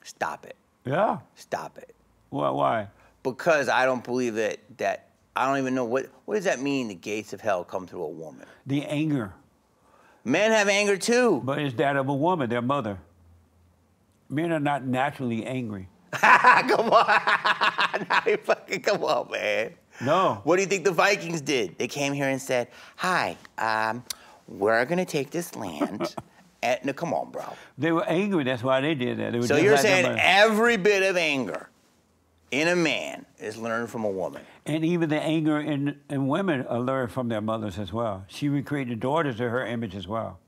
Stop it. Yeah. Stop it. Why? Because I don't believe that I don't even know what does that mean, the gates of hell come through a woman? The anger. Men have anger too. But it's that of a woman, their mother. Men are not naturally angry. Come on. Now you fucking come on, man. No. What do you think the Vikings did? They came here and said, hi, we're going to take this land. No, come on, bro. They were angry. That's why they did that. They were So just you're like saying every bit of anger in a man is learned from a woman. And even the anger in women are learned from their mothers as well. She recreated daughters to her image as well.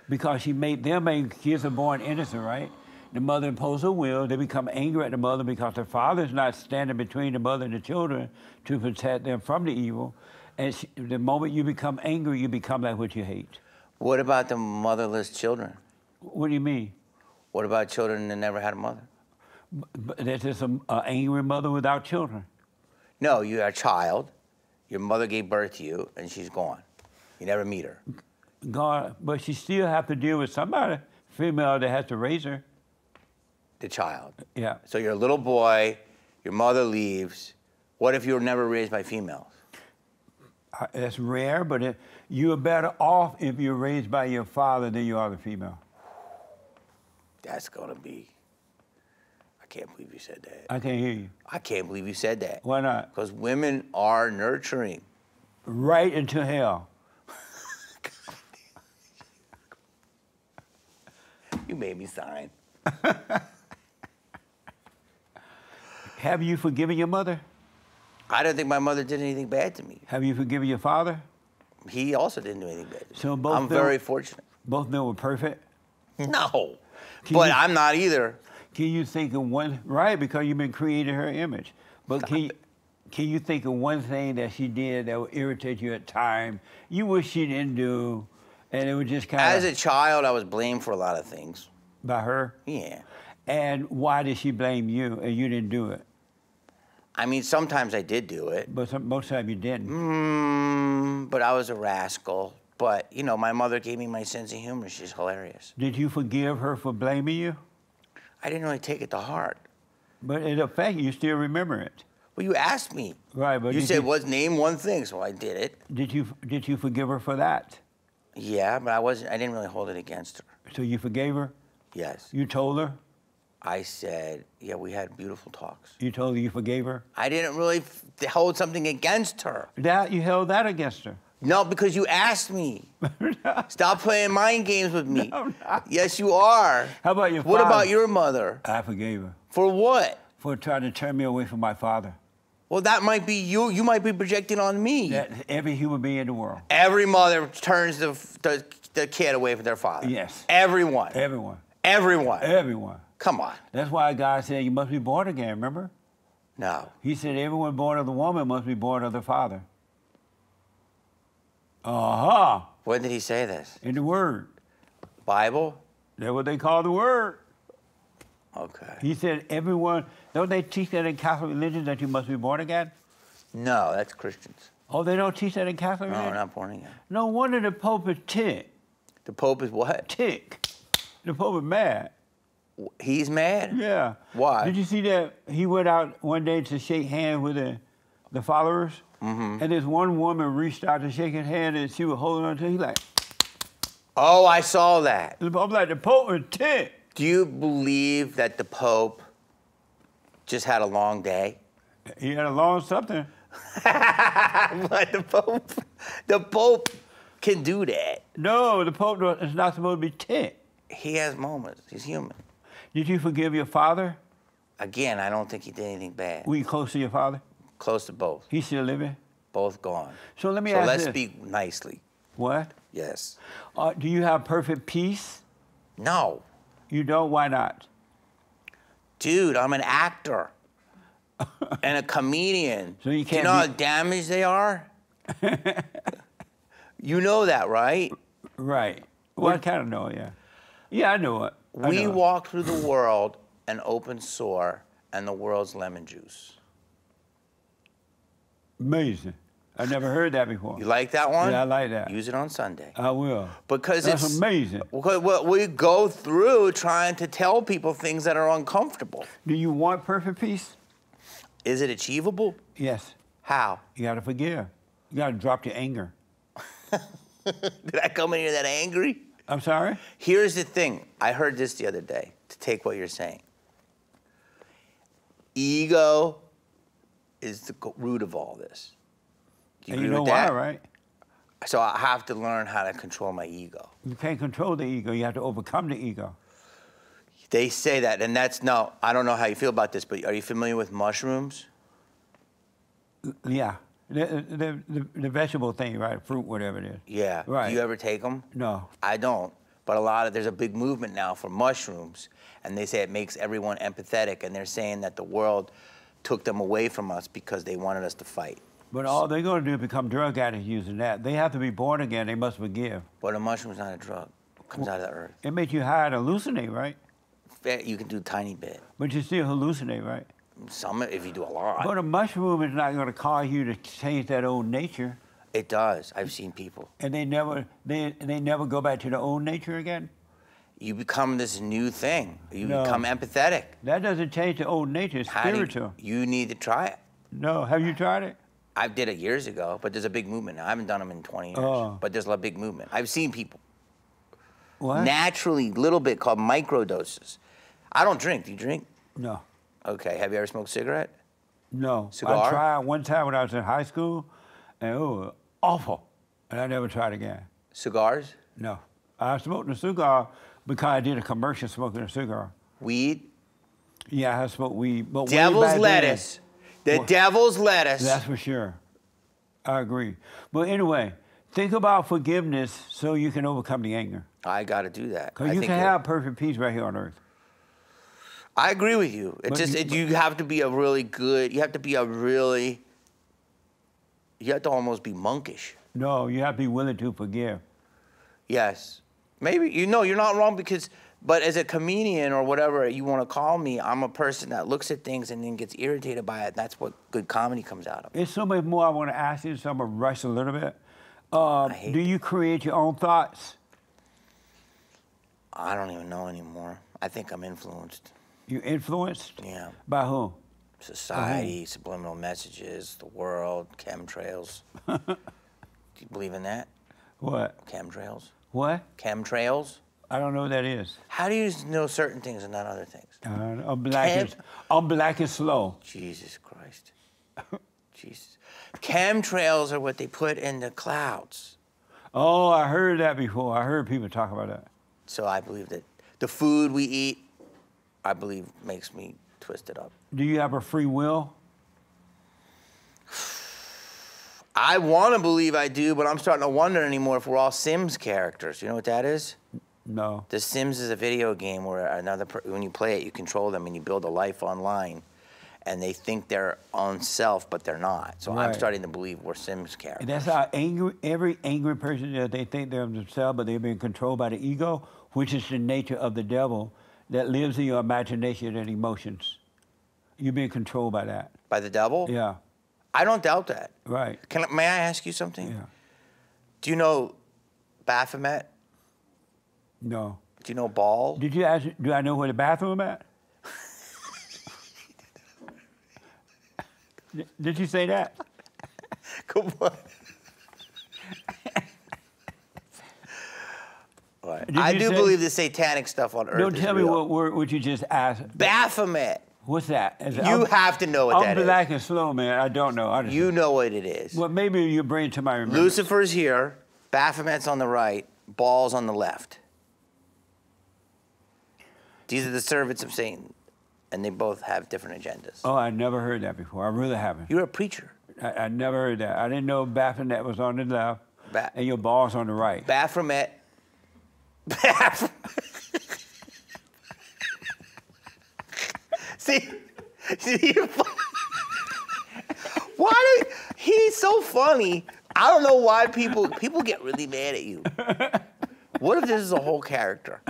Because she made them angry. Kids are born innocent, right? The mother imposed her will. They become angry at the mother because the father's not standing between the mother and the children to protect them from the evil. And the moment you become angry, you become like what you hate. What about the motherless children? What do you mean? What about children that never had a mother? But there's just an angry mother without children. No, you're a child. Your mother gave birth to you, and she's gone. You never meet her. God, but she still have to deal with somebody, female, that has to raise her. The child. Yeah. So you're a little boy, your mother leaves. What if you were never raised by females? That's rare, but you're better off if you're raised by your father than you are the female. That's gonna be, I can't believe you said that. I can't hear you. I can't believe you said that. Why not? Because women are nurturing. Right into hell. You made me sign. Have you forgiven your mother? I don't think my mother did anything bad to me. Have you forgiven your father? He also didn't do anything bad to me. So both I'm very fortunate. Both of them were perfect? No, but I'm not either. Can you think of one, right, because you've been creating her image. But can you think of one thing that she did that would irritate you at time, you wish she didn't do, and it would just kind of... As a child, I was blamed for a lot of things. By her? Yeah. And why did she blame you and you didn't do it? I mean, sometimes I did do it. But most of the time you didn't. But I was a rascal. But, you know, my mother gave me my sense of humor. She's hilarious. Did you forgive her for blaming you? I didn't really take it to heart. But it affected you. You still remember it. Well, you asked me. Right, but you said, name one thing, so I did it. Did you forgive her for that? Yeah, but I didn't really hold it against her. So you forgave her? Yes. You told her? I said, yeah, we had beautiful talks. You told her you forgave her? I didn't really hold something against her. You held that against her? No, because you asked me. Stop playing mind games with me. No, I'm not. Yes, you are. How about your father? What about your mother? I forgave her. For what? For trying to turn me away from my father. Well, that might be you. You might be projecting on me. That every human being in the world. Every mother turns the kid away from their father. Yes. Everyone. Everyone. Everyone. Everyone. Come on. That's why God said you must be born again, remember? No. He said everyone born of the woman must be born of the father. Uh-huh. When did he say this? In the Word. Bible? That's what they call the Word. Okay. He said everyone, don't they teach that in Catholic religion that you must be born again? No, that's Christians. Oh, they don't teach that in Catholic religion? No, not born again. No wonder the Pope is ticked. The Pope is what? Tick. The Pope is mad. He's mad? Yeah. Why? Did you see that he went out one day to shake hands with the followers? Mm-hmm. And this one woman reached out to shake his hand and she was holding on to him. He like... Oh, I saw that. I'm like, the Pope is ticked. Do you believe that the Pope just had a long day? He had a long something. But the Pope can do that. No, the Pope is not supposed to be ticked. He has moments. He's human. Did you forgive your father? Again, I don't think he did anything bad. Were you close to your father? Close to both. He's still living? Both gone. So let me So ask let's this. speak nicely. What? Yes. Do you have perfect peace? No. You don't? Why not? Dude, I'm an actor and a comedian. So you Do you can't know how damaged they are? You know that, right? Right. Well, I kind of know, yeah. Yeah, I know it. We walk through the world an open sore and the world's lemon juice. Amazing. I never heard that before. You like that one? Yeah, I like that. Use it on Sunday. I will. Because That's it's amazing. Well, we go through trying to tell people things that are uncomfortable. Do you want perfect peace? Is it achievable? Yes. How? You got to forgive. You got to drop your anger. Did I come in here that angry? I'm sorry? Here's the thing. I heard this the other day, to take what you're saying. Ego is the root of all this. Do And agree you know with why, that? right? So I have to learn how to control my ego. You can't control the ego. You have to overcome the ego. They say that, and that's, no, I don't know how you feel about this, but are you familiar with mushrooms? Yeah. The vegetable thing, right? Fruit, whatever it is. Yeah. Right. Do you ever take them? No. I don't. But there's a big movement now for mushrooms, and they say it makes everyone empathetic, and they're saying that the world took them away from us because they wanted us to fight. But all they're going to do is become drug addicts using that. They have to be born again. They must forgive. But a mushroom's not a drug. It comes out of the earth. It makes you high and hallucinate, right? You can do a tiny bit. But you still hallucinate, right? Some, if you do a lot. But a mushroom is not going to cause you to change that old nature. It does. I've seen people. And they never go back to the old nature again? You become this new thing. You No. become empathetic. That doesn't change the old nature. It's spiritual. You need to try it. No. Have you tried it? I did it years ago, but there's a big movement now. I haven't done them in 20 years, Oh. but there's a big movement. I've seen people. What? Naturally, little bit called microdoses. I don't drink. Do you drink? No. Okay. Have you ever smoked a cigarette? No. Cigar? I tried one time when I was in high school, and it was awful. And I never tried again. Cigars? No. I smoked a cigar because I did a commercial smoking a cigar. Weed? Yeah, I smoked weed. But way Devil's back then- lettuce. The devil's lettuce. That's for sure. I agree. But anyway, think about forgiveness so you can overcome the anger. I got to do that. Because you can have perfect peace right here on earth. I agree with you. It's just, you have to be a really good, you have to almost be monkish. No, you have to be willing to forgive. Yes. Maybe, you're not wrong but as a comedian or whatever you want to call me, I'm a person that looks at things and then gets irritated by it. That's what good comedy comes out of. There's so much more I want to ask you, so I'm going to rush a little bit. Do you create your own thoughts? I don't even know anymore. I think I'm influenced. You influenced? Yeah. By whom? Society, subliminal messages, the world, chemtrails. Do you believe in that? What? Chemtrails. What? Chemtrails. I don't know what that is. How do you know certain things and not other things? I'm black and slow. Jesus Christ. Jesus. Chemtrails are what they put in the clouds. Oh, I heard that before. I heard people talk about that. So I believe that the food we eat, I believe, makes me twisted up. Do you have a free will? I want to believe I do, but I'm starting to wonder anymore if we're all Sims characters. You know what that is? No. The Sims is a video game where when you play it, you control them and you build a life online, and they think they're on self, but they're not. So I'm Right. starting to believe we're Sims characters. And that's how every angry person, they think they're themselves, but they're being controlled by the ego, which is the nature of the devil that lives in your imagination and emotions. You're being controlled by that. By the devil? Yeah. I don't doubt that. Right. May I ask you something? Yeah. Do you know Baphomet? No. Do you know Baal? Did you ask, do I know where the bathroom at? Did you say that? Come on. Right. Did I you do say- believe the satanic stuff on earth Don't is tell me real. what you just asked. Baphomet. What's that? You have to know what that I'm is. black and slow, man. I don't know. You know what it is. Well, maybe you bring it to my remembrance. Lucifer's here. Baphomet's on the right, Baal's on the left. These are the servants of Satan, and they both have different agendas. Oh, I never heard that before. I really haven't. You're a preacher. I never heard that. I didn't know Baphomet was on the left and your Baal's on the right. Baphomet. See, why do he's so funny? I don't know why people get really mad at you. What if this is a whole character,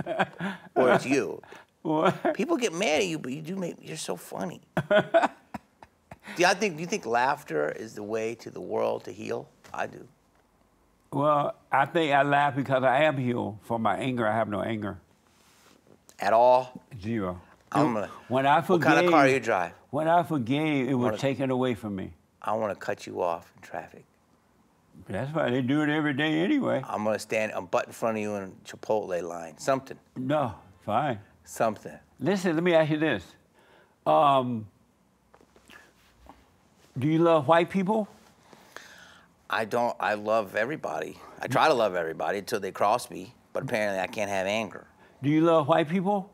or it's you? What? People get mad at you, but you're so funny. Do you think laughter is the way to the world to heal? I do. Well, I think I laugh because I am healed from my anger. I have no anger. At all? Zero. When I forgave, what kind of car do you drive? When I forgave, it was taken away from me. I want to cut you off in traffic. That's why they do it every day anyway. I'm going to butt in front of you in a Chipotle line. Something. No, fine. Something. Listen, let me ask you this. Do you love white people? I don't. I love everybody. I try to love everybody until they cross me, but apparently I can't have anger. Do you love white people?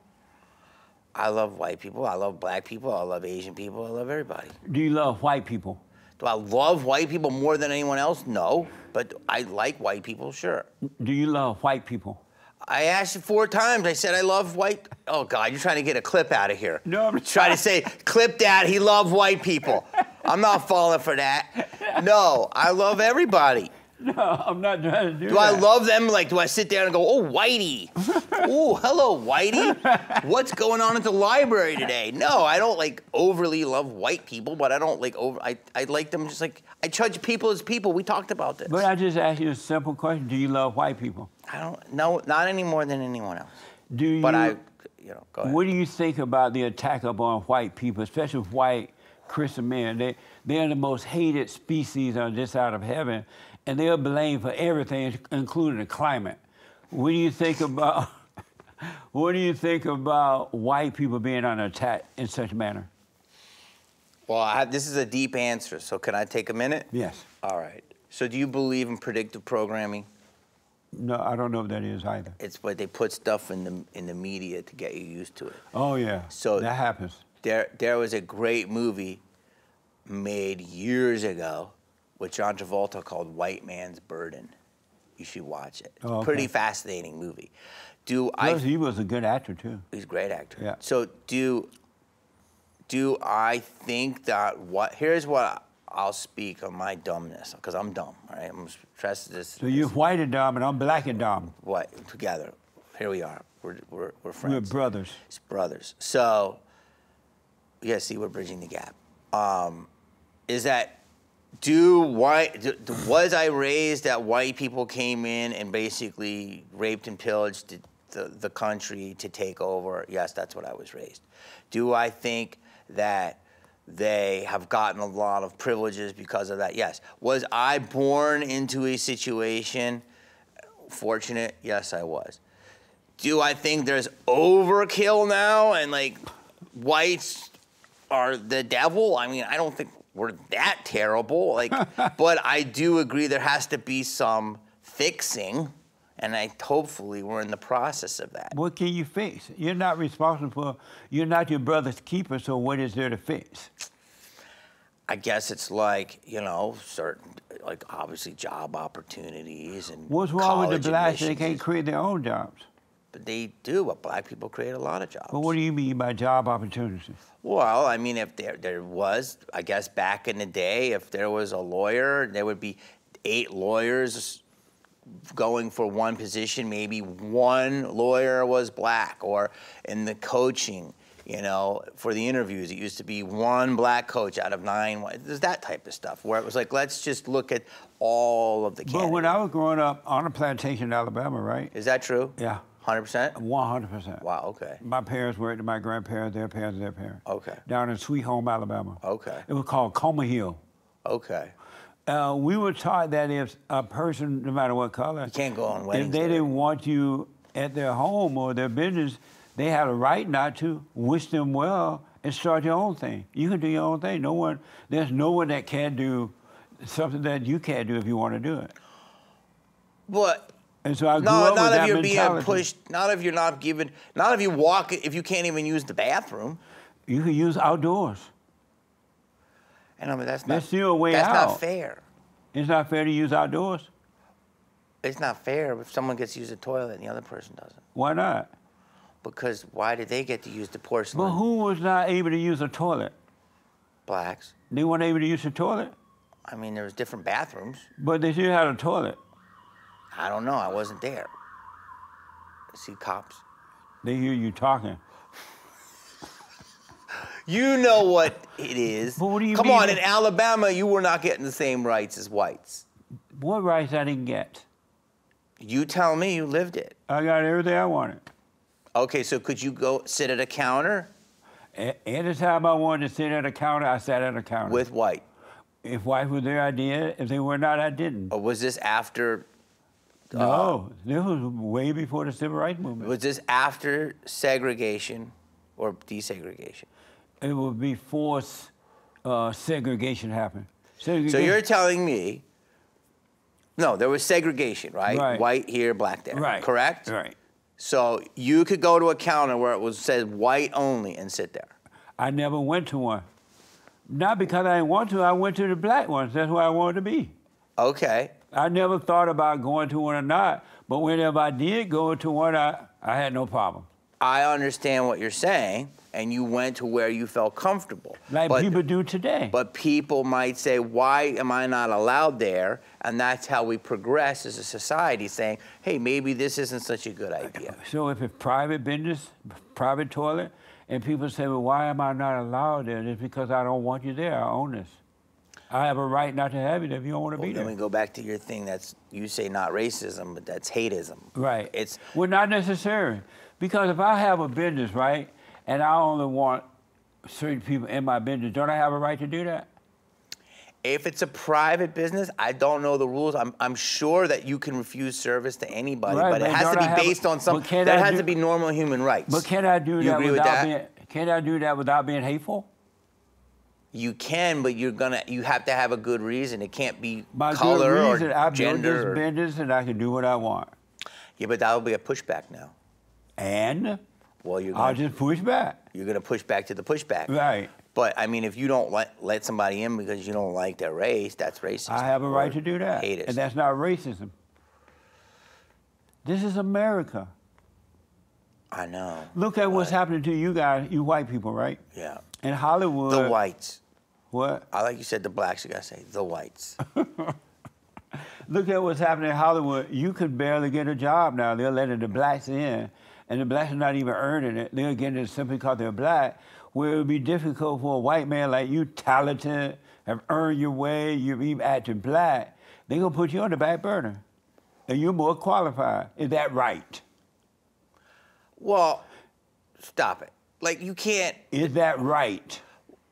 I love white people. I love black people. I love Asian people. I love everybody. Do you love white people? Do I love white people more than anyone else? No, but I like white people, sure. Do you love white people? I asked you 4 times. I said I love white. Oh, God, you're trying to get a clip out of here. No, I'm trying to say, clip that, he loved white people. I'm not falling for that. No, I love everybody. No, I'm not trying to do that. Do I love them? Like, do I sit down and go, oh, Whitey. Oh, hello, Whitey. What's going on at the library today? No, I don't, like, overly love white people, but I don't, like, I like them just like, I judge people as people. We talked about this. But I just asked you a simple question. Do you love white people? I don't, no, not any more than anyone else. Do you? But go ahead. What do you think about the attack upon white people, especially white Christian men? They're the most hated species on this side of heaven, and they're blamed for everything, including the climate. What do you think about? What do you think about white people being under attack in such a manner? Well, this is a deep answer, so can I take a minute? Yes. All right. So do you believe in predictive programming? No, I don't know what that is either. It's where they put stuff in the media to get you used to it. Oh, yeah. So that happens. There was a great movie made years ago with John Travolta called White Man's Burden. You should watch it. It's a pretty fascinating movie. He was a good actor, too. He's a great actor. Yeah. So do I think that here's what I'll speak on my dumbness, because I'm dumb, all right? I'm stressed this. So you're white and dumb, and I'm black and dumb. What? Together. Here we are. We're friends. We're brothers. It's brothers. So, yeah, see, we're bridging the gap. Is that, was I raised that white people came in and basically raped and pillaged the country to take over? Yes, that's what I was raised. Do I think that they have gotten a lot of privileges because of that? Yes. Was I born into a situation fortunate? Yes, I was. Do I think there's overkill now and, like, whites are the devil? I mean, I don't think we're that terrible. Like, but I do agree there has to be some fixing, and hopefully we're in the process of that. What can you fix? You're not responsible for, you're not your brother's keeper, so what is there to fix? I guess it's like, certain, like, obviously job opportunities and what's wrong with the blacks? admissions. They can't create their own jobs. But they do. But black people create a lot of jobs. But what do you mean by job opportunities? Well, I mean, if there was, I guess back in the day, if there was a lawyer, there would be 8 lawyers going for one position. Maybe one lawyer was black, or in the coaching, for the interviews, it used to be one black coach out of 9. There's that type of stuff where it was like, let's just look at all of the candidates. But when I was growing up on a plantation in Alabama, right? Is that true? Yeah. 100%? 100%. Wow, okay. My parents worked with my grandparents, their parents, their parents. Okay. Down in Sweet Home, Alabama. Okay. It was called Coma Hill. Okay. We were taught that if a person, no matter what color, you can't go on weddings. If they didn't want you at their home or their business, they had a right not to wish them well and start your own thing. You can do your own thing. There's no one that can do something that you can't do if you want to do it. But And so I grew no, up with not if that you're being mentality. pushed. Not if you're not given. Not if you walk. If you can't even use the bathroom. You can use outdoors. And I mean that's not. There's still a way that's out. not fair. It's not fair to use outdoors. It's not fair if someone gets to use the toilet and the other person doesn't. Why not? Because why did they get to use the porcelain? But who was not able to use a toilet? Blacks. They weren't able to use the toilet, I mean, there was different bathrooms. but they still had a toilet. I don't know. I wasn't there. See cops. They hear you talking. You know what it is. But what do you Come mean on, that- in Alabama, you were not getting the same rights as whites. What rights I didn't get? You tell me you lived it. I got everything I wanted. Okay, so could you go sit at a counter Anytime I wanted to sit at a counter, I sat at a counter. with white? If white was there, I did. If they were not, I didn't. Or was this after? No, this was way before the civil rights movement. Was this after segregation or desegregation? It was before segregation happened. So Segregation- you're telling me, no, there was segregation, right? Right. White here, black there. Right. Correct? Right. So you could go to a counter where it was said white only and sit there. I never went to one. Not because I didn't want to, I went to the black ones. That's where I wanted to be. Okay. I never thought about going to one or not, but whenever I did go to one, I had no problem. I understand what you're saying, and you went to where you felt comfortable. Like people do today. But people might say, why am I not allowed there? And that's how we progress as a society, saying, hey, maybe this isn't such a good idea. So if it's private business, private toilet, and people say, well, why am I not allowed there? It's because I don't want you there. I own this. I have a right not to have you there if you don't want to be Then there. we go back to your thing that's, you say not racism, but that's hateism. Right. It's, Well, not necessary. Because if I have a business, right, and I only want certain people in my business, don't I have a right to do that? if it's a private business, I don't know the rules. I'm sure that you can refuse service to anybody, Right, but it but has to don't I be have- based on some, but can that I has do- to be normal human rights. But can I do You that agree with without that? being? Can I do that without being hateful? You can, but you have to have a good reason. It can't be By color good reason, or I've built gender. this or- business and I can do what I want. Yeah, but that'll be a pushback now. And Well, I'll just push back. you're gonna push back to the pushback. Right. But I mean, if you don't let somebody in because you don't like their race, that's racist. I have a or right to do that. Hate it. And that's not racism. This is America. I know. Look at what's happening to you guys, you white people, right? Yeah. In Hollywood. The whites. What? I like you said the blacks. You gotta say the whites. Look at what's happening in Hollywood. You could barely get a job now. They're letting the blacks in, and the blacks are not even earning it. They're getting it simply because they're black, where it would be difficult for a white man like you, talented, have earned your way, you're even acting black. They're going to put you on the back burner, and you're more qualified. Is that right? Well, stop it. Like you can't. Is that right?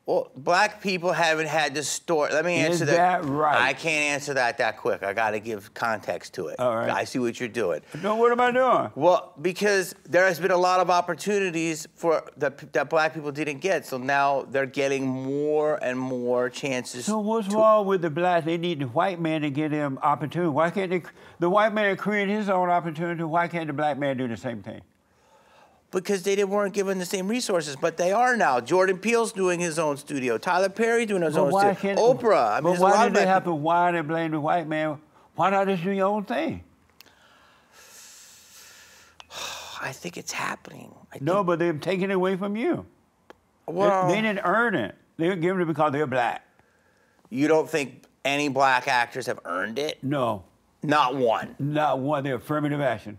Well, black people haven't had this story. Let me answer Is that right? I can't answer that quick. I got to give context to it. All right. I see what you're doing. No, what am I doing? Well, because there has been a lot of opportunities for that black people didn't get, so now they're getting more and more chances. So what's wrong with the blacks? They need the white man to get them opportunity. Why can't the white man create his own opportunity? Why can't the black man do the same thing? Because they weren't given the same resources, but they are now. Jordan Peele's doing his own studio. Tyler Perry doing his own studio. Oprah. I mean, But there's a why lot do of they black have people. to whine and blame the white man? Why not just do your own thing? I think it's happening. No, but they're taking it away from you. Well, They didn't earn it. They were given it because they're black. You don't think any black actors have earned it? No, Not one. not one. They're affirmative action.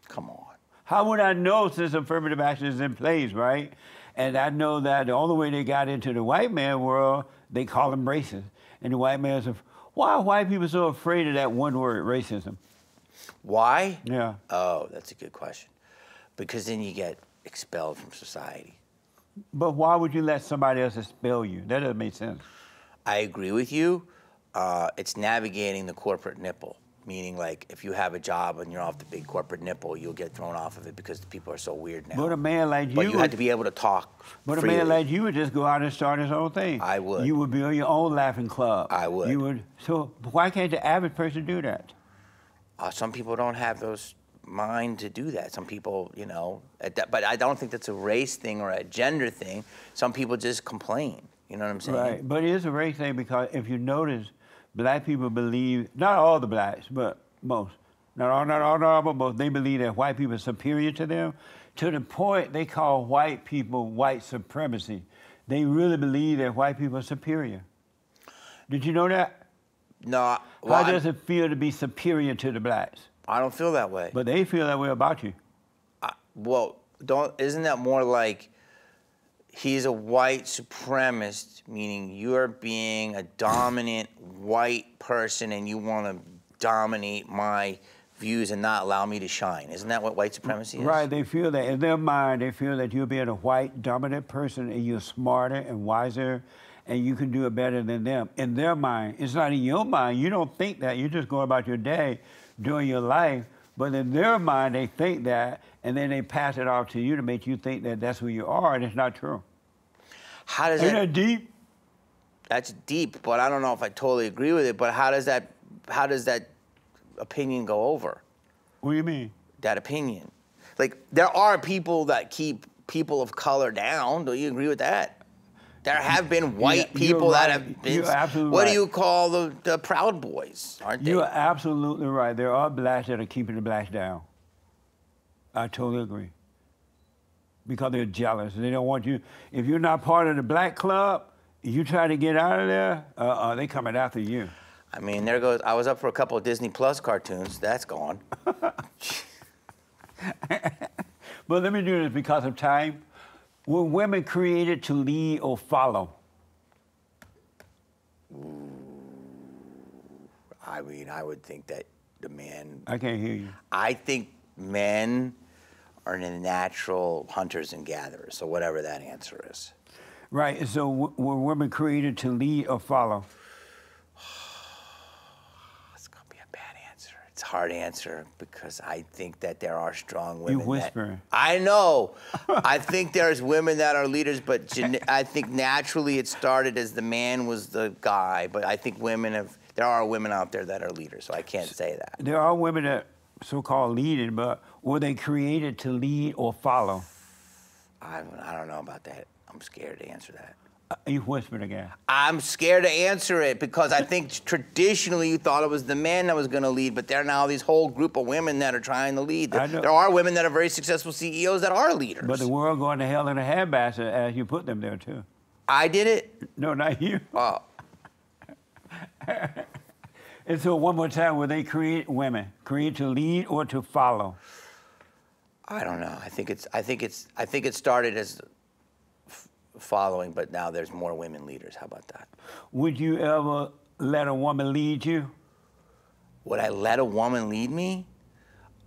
Come on. How would I know since affirmative action is in place, right? And I know that the only way they got into the white man world, they call them racist. And the white man's, why are white people so afraid of that one word, racism? Why? Yeah. Oh, that's a good question. Because then you get expelled from society. But why would you let somebody else expel you? That doesn't make sense. I agree with you. It's navigating the corporate nipple. Meaning, like, if you have a job and you're off the big corporate nipple, you'll get thrown off of it because the people are so weird now. But a man like you... But you had to be able to talk But freely. a man like you would just go out and start his own thing. I would. You would build your own laughing club. I would. You would. So why can't the average person do that? Some people don't have those mind to do that. Some people, you know, but I don't think that's a race thing or a gender thing. Some people just complain. You know what I'm saying? Right. But it is a race thing because if you notice, black people believe, not all the blacks, but most, not all, but most, they believe that white people are superior to them, to the point they call white people white supremacy. They really believe that white people are superior. Did you know that? No. Well, How does it feel to be superior to the blacks? I don't feel that way. But they feel that way about you. Well, isn't that more like he's a white supremacist, meaning you're being a dominant white person and you want to dominate my views and not allow me to shine. Isn't that what white supremacy is? Right, they feel that. In their mind, they feel that you're being a white dominant person and you're smarter and wiser and you can do it better than them. In their mind, it's not in your mind. You don't think that. You just go about your day, doing your life. But in their mind, they think that, and then they pass it off to you to make you think that that's who you are, and it's not true. How does Ain't that deep? That's deep, but I don't know if I totally agree with it. But how does that opinion go over? What do you mean? That opinion. Like, there are people that keep people of color down. Don't you agree with that? There have been white people that have been. You're absolutely what right. do you call the Proud Boys, aren't they? You're absolutely right. There are blacks that are keeping the blacks down. I totally agree. Because they're jealous. They don't want you. If you're not part of the black club, you try to get out of there, they coming after you. I mean, there goes. I was up for a couple of Disney Plus cartoons. That's gone. But let me do this because of time. Were women created to lead or follow? I mean, I would think that the man. I can't hear you. I think men are the natural hunters and gatherers. So whatever that answer is. Right. So were women created to lead or follow? It's gonna be a bad answer. It's a hard answer because I think that there are strong women. You whispering. I know. I think there's women that are leaders, but I think naturally it started as the man was the guy. But I think there are women out there that are leaders, so I can't say that. There are women that so-called leading, but were they created to lead or follow? I don't know about that. I'm scared to answer that. You whispered again. I'm scared to answer it because I think traditionally you thought it was the man that was going to lead, but there are now these whole group of women that are trying to lead. There are women that are very successful CEOs that are leaders. But the world going to hell in a handbasket as you put them there too. I did it? No, not you. Oh. And so one more time, were they women created to lead or to follow? I don't know. I think it started as following, but now there's more women leaders. How about that? Would you ever let a woman lead you? Would I let a woman lead me?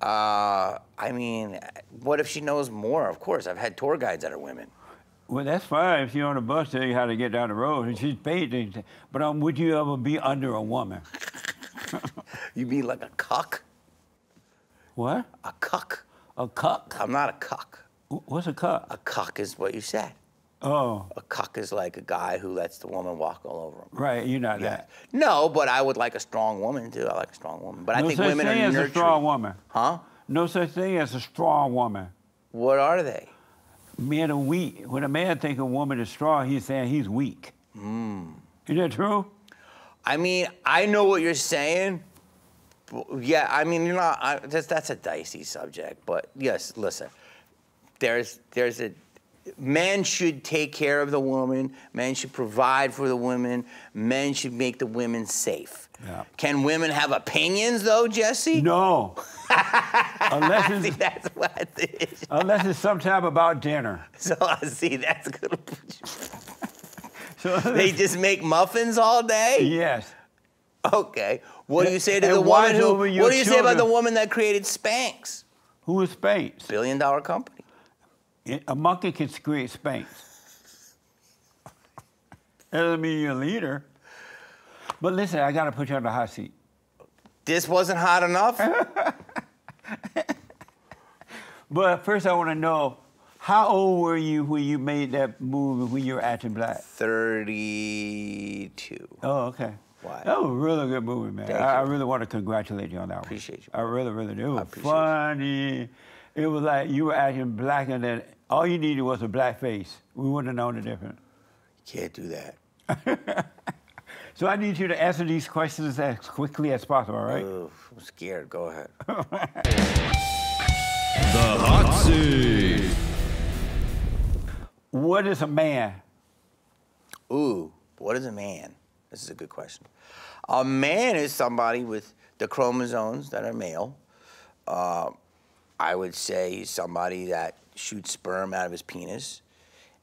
I mean, what if she knows more? Of course, I've had tour guides that are women. Well, that's fine if she's on the bus tell you how to get down the road and she's paid. But would you ever be under a woman? You mean like a cuck? What? A cuck. A cuck? I'm not a cuck. What's a cuck? A cuck is what you said. Oh. A cuck is like a guy who lets the woman walk all over him. Right, you're not that. No, but I would like a strong woman too. I like a strong woman. But I think women are nurturing. No such thing as a strong woman. Huh? No such thing as a strong woman. What are they? Men are weak. When a man thinks a woman is strong, he's saying he's weak. Isn't that true? I mean, I know what you're saying. Yeah, I mean, you're not. That's a dicey subject, but yes, listen. Men should take care of the woman. Men should provide for the women. Men should make the women safe. Yeah. Can women have opinions, though, Jesse? No. Unless See, that's what it is. Unless it's sometime about dinner. So, see, that's gonna put you. So, They just make muffins all day? Yes. Okay. What do you say to And the watch woman over your what do you say about the children. woman that created Spanx? Who is Spanx? Billion-dollar company. A monkey can create Spanx. That doesn't mean you're a leader. But listen, I got to put you on the hot seat. This wasn't hot enough? But first I want to know, how old were you when you made that movie when you were acting black? 32. Oh, okay. Why? That was a really good movie, man. Thank I you. really want to congratulate you on that one. Appreciate you. I really, really do. It was appreciate funny. It was like you were acting black and then all you needed was a black face. We wouldn't have known the difference. Can't do that. So I need you to answer these questions as quickly as possible, all right? Ooh, I'm scared. Go ahead. The hot seat. What is a man? Ooh, what is a man? This is a good question. A man is somebody with the chromosomes that are male. I would say he's somebody that shoots sperm out of his penis,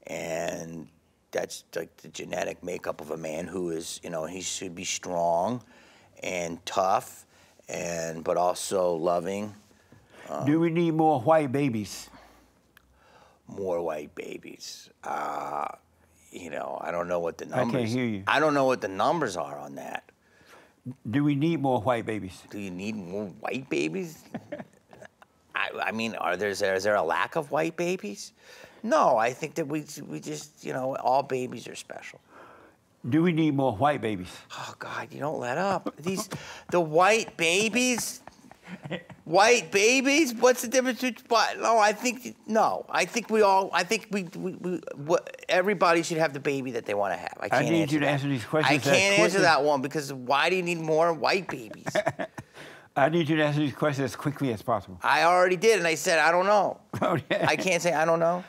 and that's like the genetic makeup of a man who is, you know, he should be strong and tough, but also loving. Do we need more white babies? More white babies. You know, I don't know what the numbers. I can't hear you. I don't know what the numbers are on that. Do we need more white babies? Do you need more white babies? I mean, is there a lack of white babies? No, I think that we just, you know, all babies are special. Do we need more white babies? Oh God, you don't let up. The white babies. White babies? What's the difference between? No, I think everybody should have the baby that they want to have. I need you to answer these questions. I can't answer that one because why do you need more white babies? I need you to answer these questions as quickly as possible. I already did, and I said I don't know. Okay. I can't say I don't know.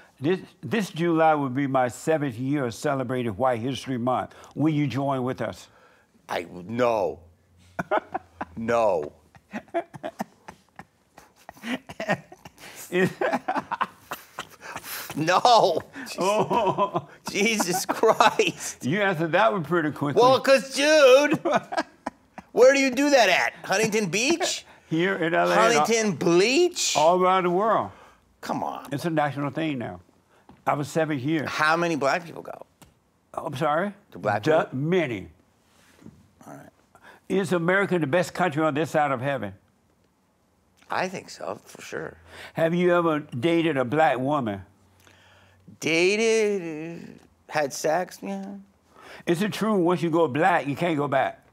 This July will be my 7th year of celebrating White History Month. Will you join with us? No. No. No. Oh. Jesus Christ. You answered that one pretty quickly. Well, because, dude, where do you do that at? Huntington Beach? Here in LA. Huntington Beach? All around the world. Come on. It's a national thing now. I was 7 years. How many black people go? I'm sorry? The black people? Many. All right. Is America the best country on this side of heaven? I think so, for sure. Have you ever dated a black woman? Dated, had sex, yeah. Is it true once you go black, you can't go back?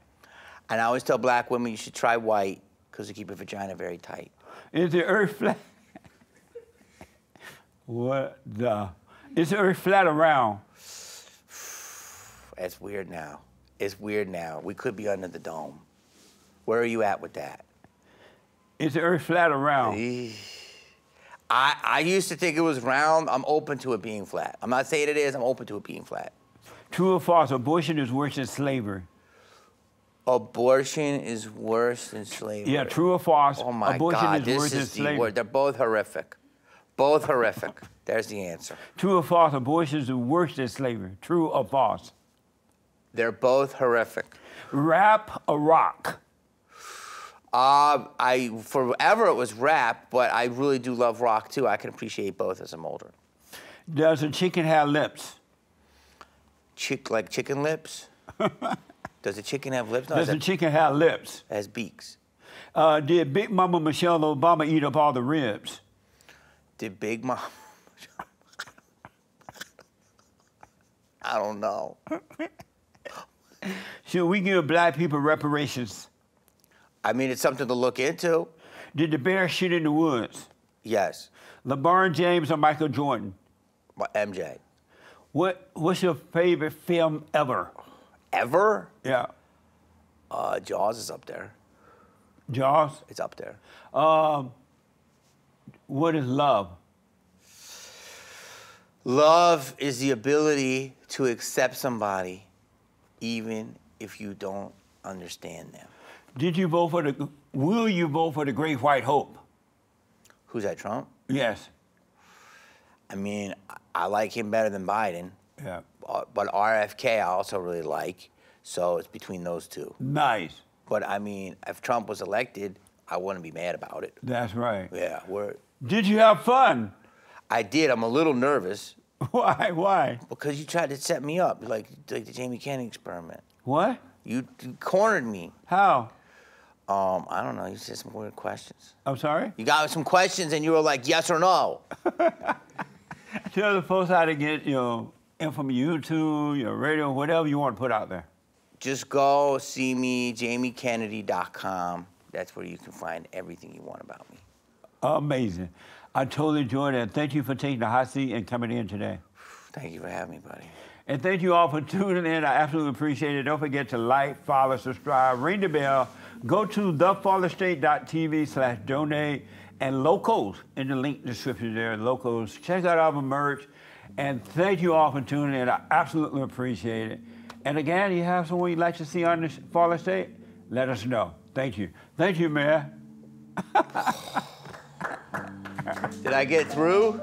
And I always tell black women you should try white because you keep your vagina very tight. Is the earth flat? What the? Is the earth flat or round? It's weird now. It's weird now. We could be under the dome. Where are you at with that? Is the earth flat or round? I used to think it was round. I'm open to it being flat. I'm not saying it is. I'm open to it being flat. True or false? Abortion is worse than slavery. Abortion is worse than slavery. Yeah, true or false? Oh my abortion God, is this worse than is the slavery. word. They're both horrific. Both horrific. There's the answer. True or false? Abortion is worse than slavery. True or false? They're both horrific. Rap or rock? Forever it was rap, but I really do love rock too. I can appreciate both as I'm older. Does a chicken have lips? Like chicken lips? Does a chicken have lips? No, Does a chicken have lips? It has beaks. Did Big Mama Michelle Obama eat up all the ribs? Did Big Mama... I don't know. Should we give black people reparations? I mean, it's something to look into. Did the bear shit in the woods? Yes. LeBron James or Michael Jordan? MJ. What's your favorite film ever? Ever? Yeah. Jaws is up there. Jaws? It's up there. What is love? Love is the ability to accept somebody even if you don't understand them. Will you vote for the Great White Hope? Who's that, Trump? Yes. I mean, I like him better than Biden. Yeah. But RFK I also really like, so it's between those two. Nice. But I mean, if Trump was elected, I wouldn't be mad about it. That's right. Yeah, Did you have fun? I did. I'm a little nervous. Why? Because you tried to set me up, like the Jamie Kennedy experiment. What? You cornered me. How? I don't know. You said some weird questions. I'm sorry? You got some questions and you were like, yes or no. Tell the folks how to get your info from YouTube, your radio, whatever you want to put out there. Just go see me, jamiekennedy.com. That's where you can find everything you want about me. Amazing. I totally enjoyed it. Thank you for taking the hot seat and coming in today. Thank you for having me, buddy. And thank you all for tuning in. I absolutely appreciate it. Don't forget to like, follow, subscribe, ring the bell. Go to TheFallenState.tv/donate and Locals in the link description there. Locals. Check out our merch. And thank you all for tuning in. I absolutely appreciate it. And again, you have someone you'd like to see on the Fallen State? Let us know. Thank you. Thank you, Mayor. Did I get through?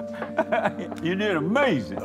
You did amazing.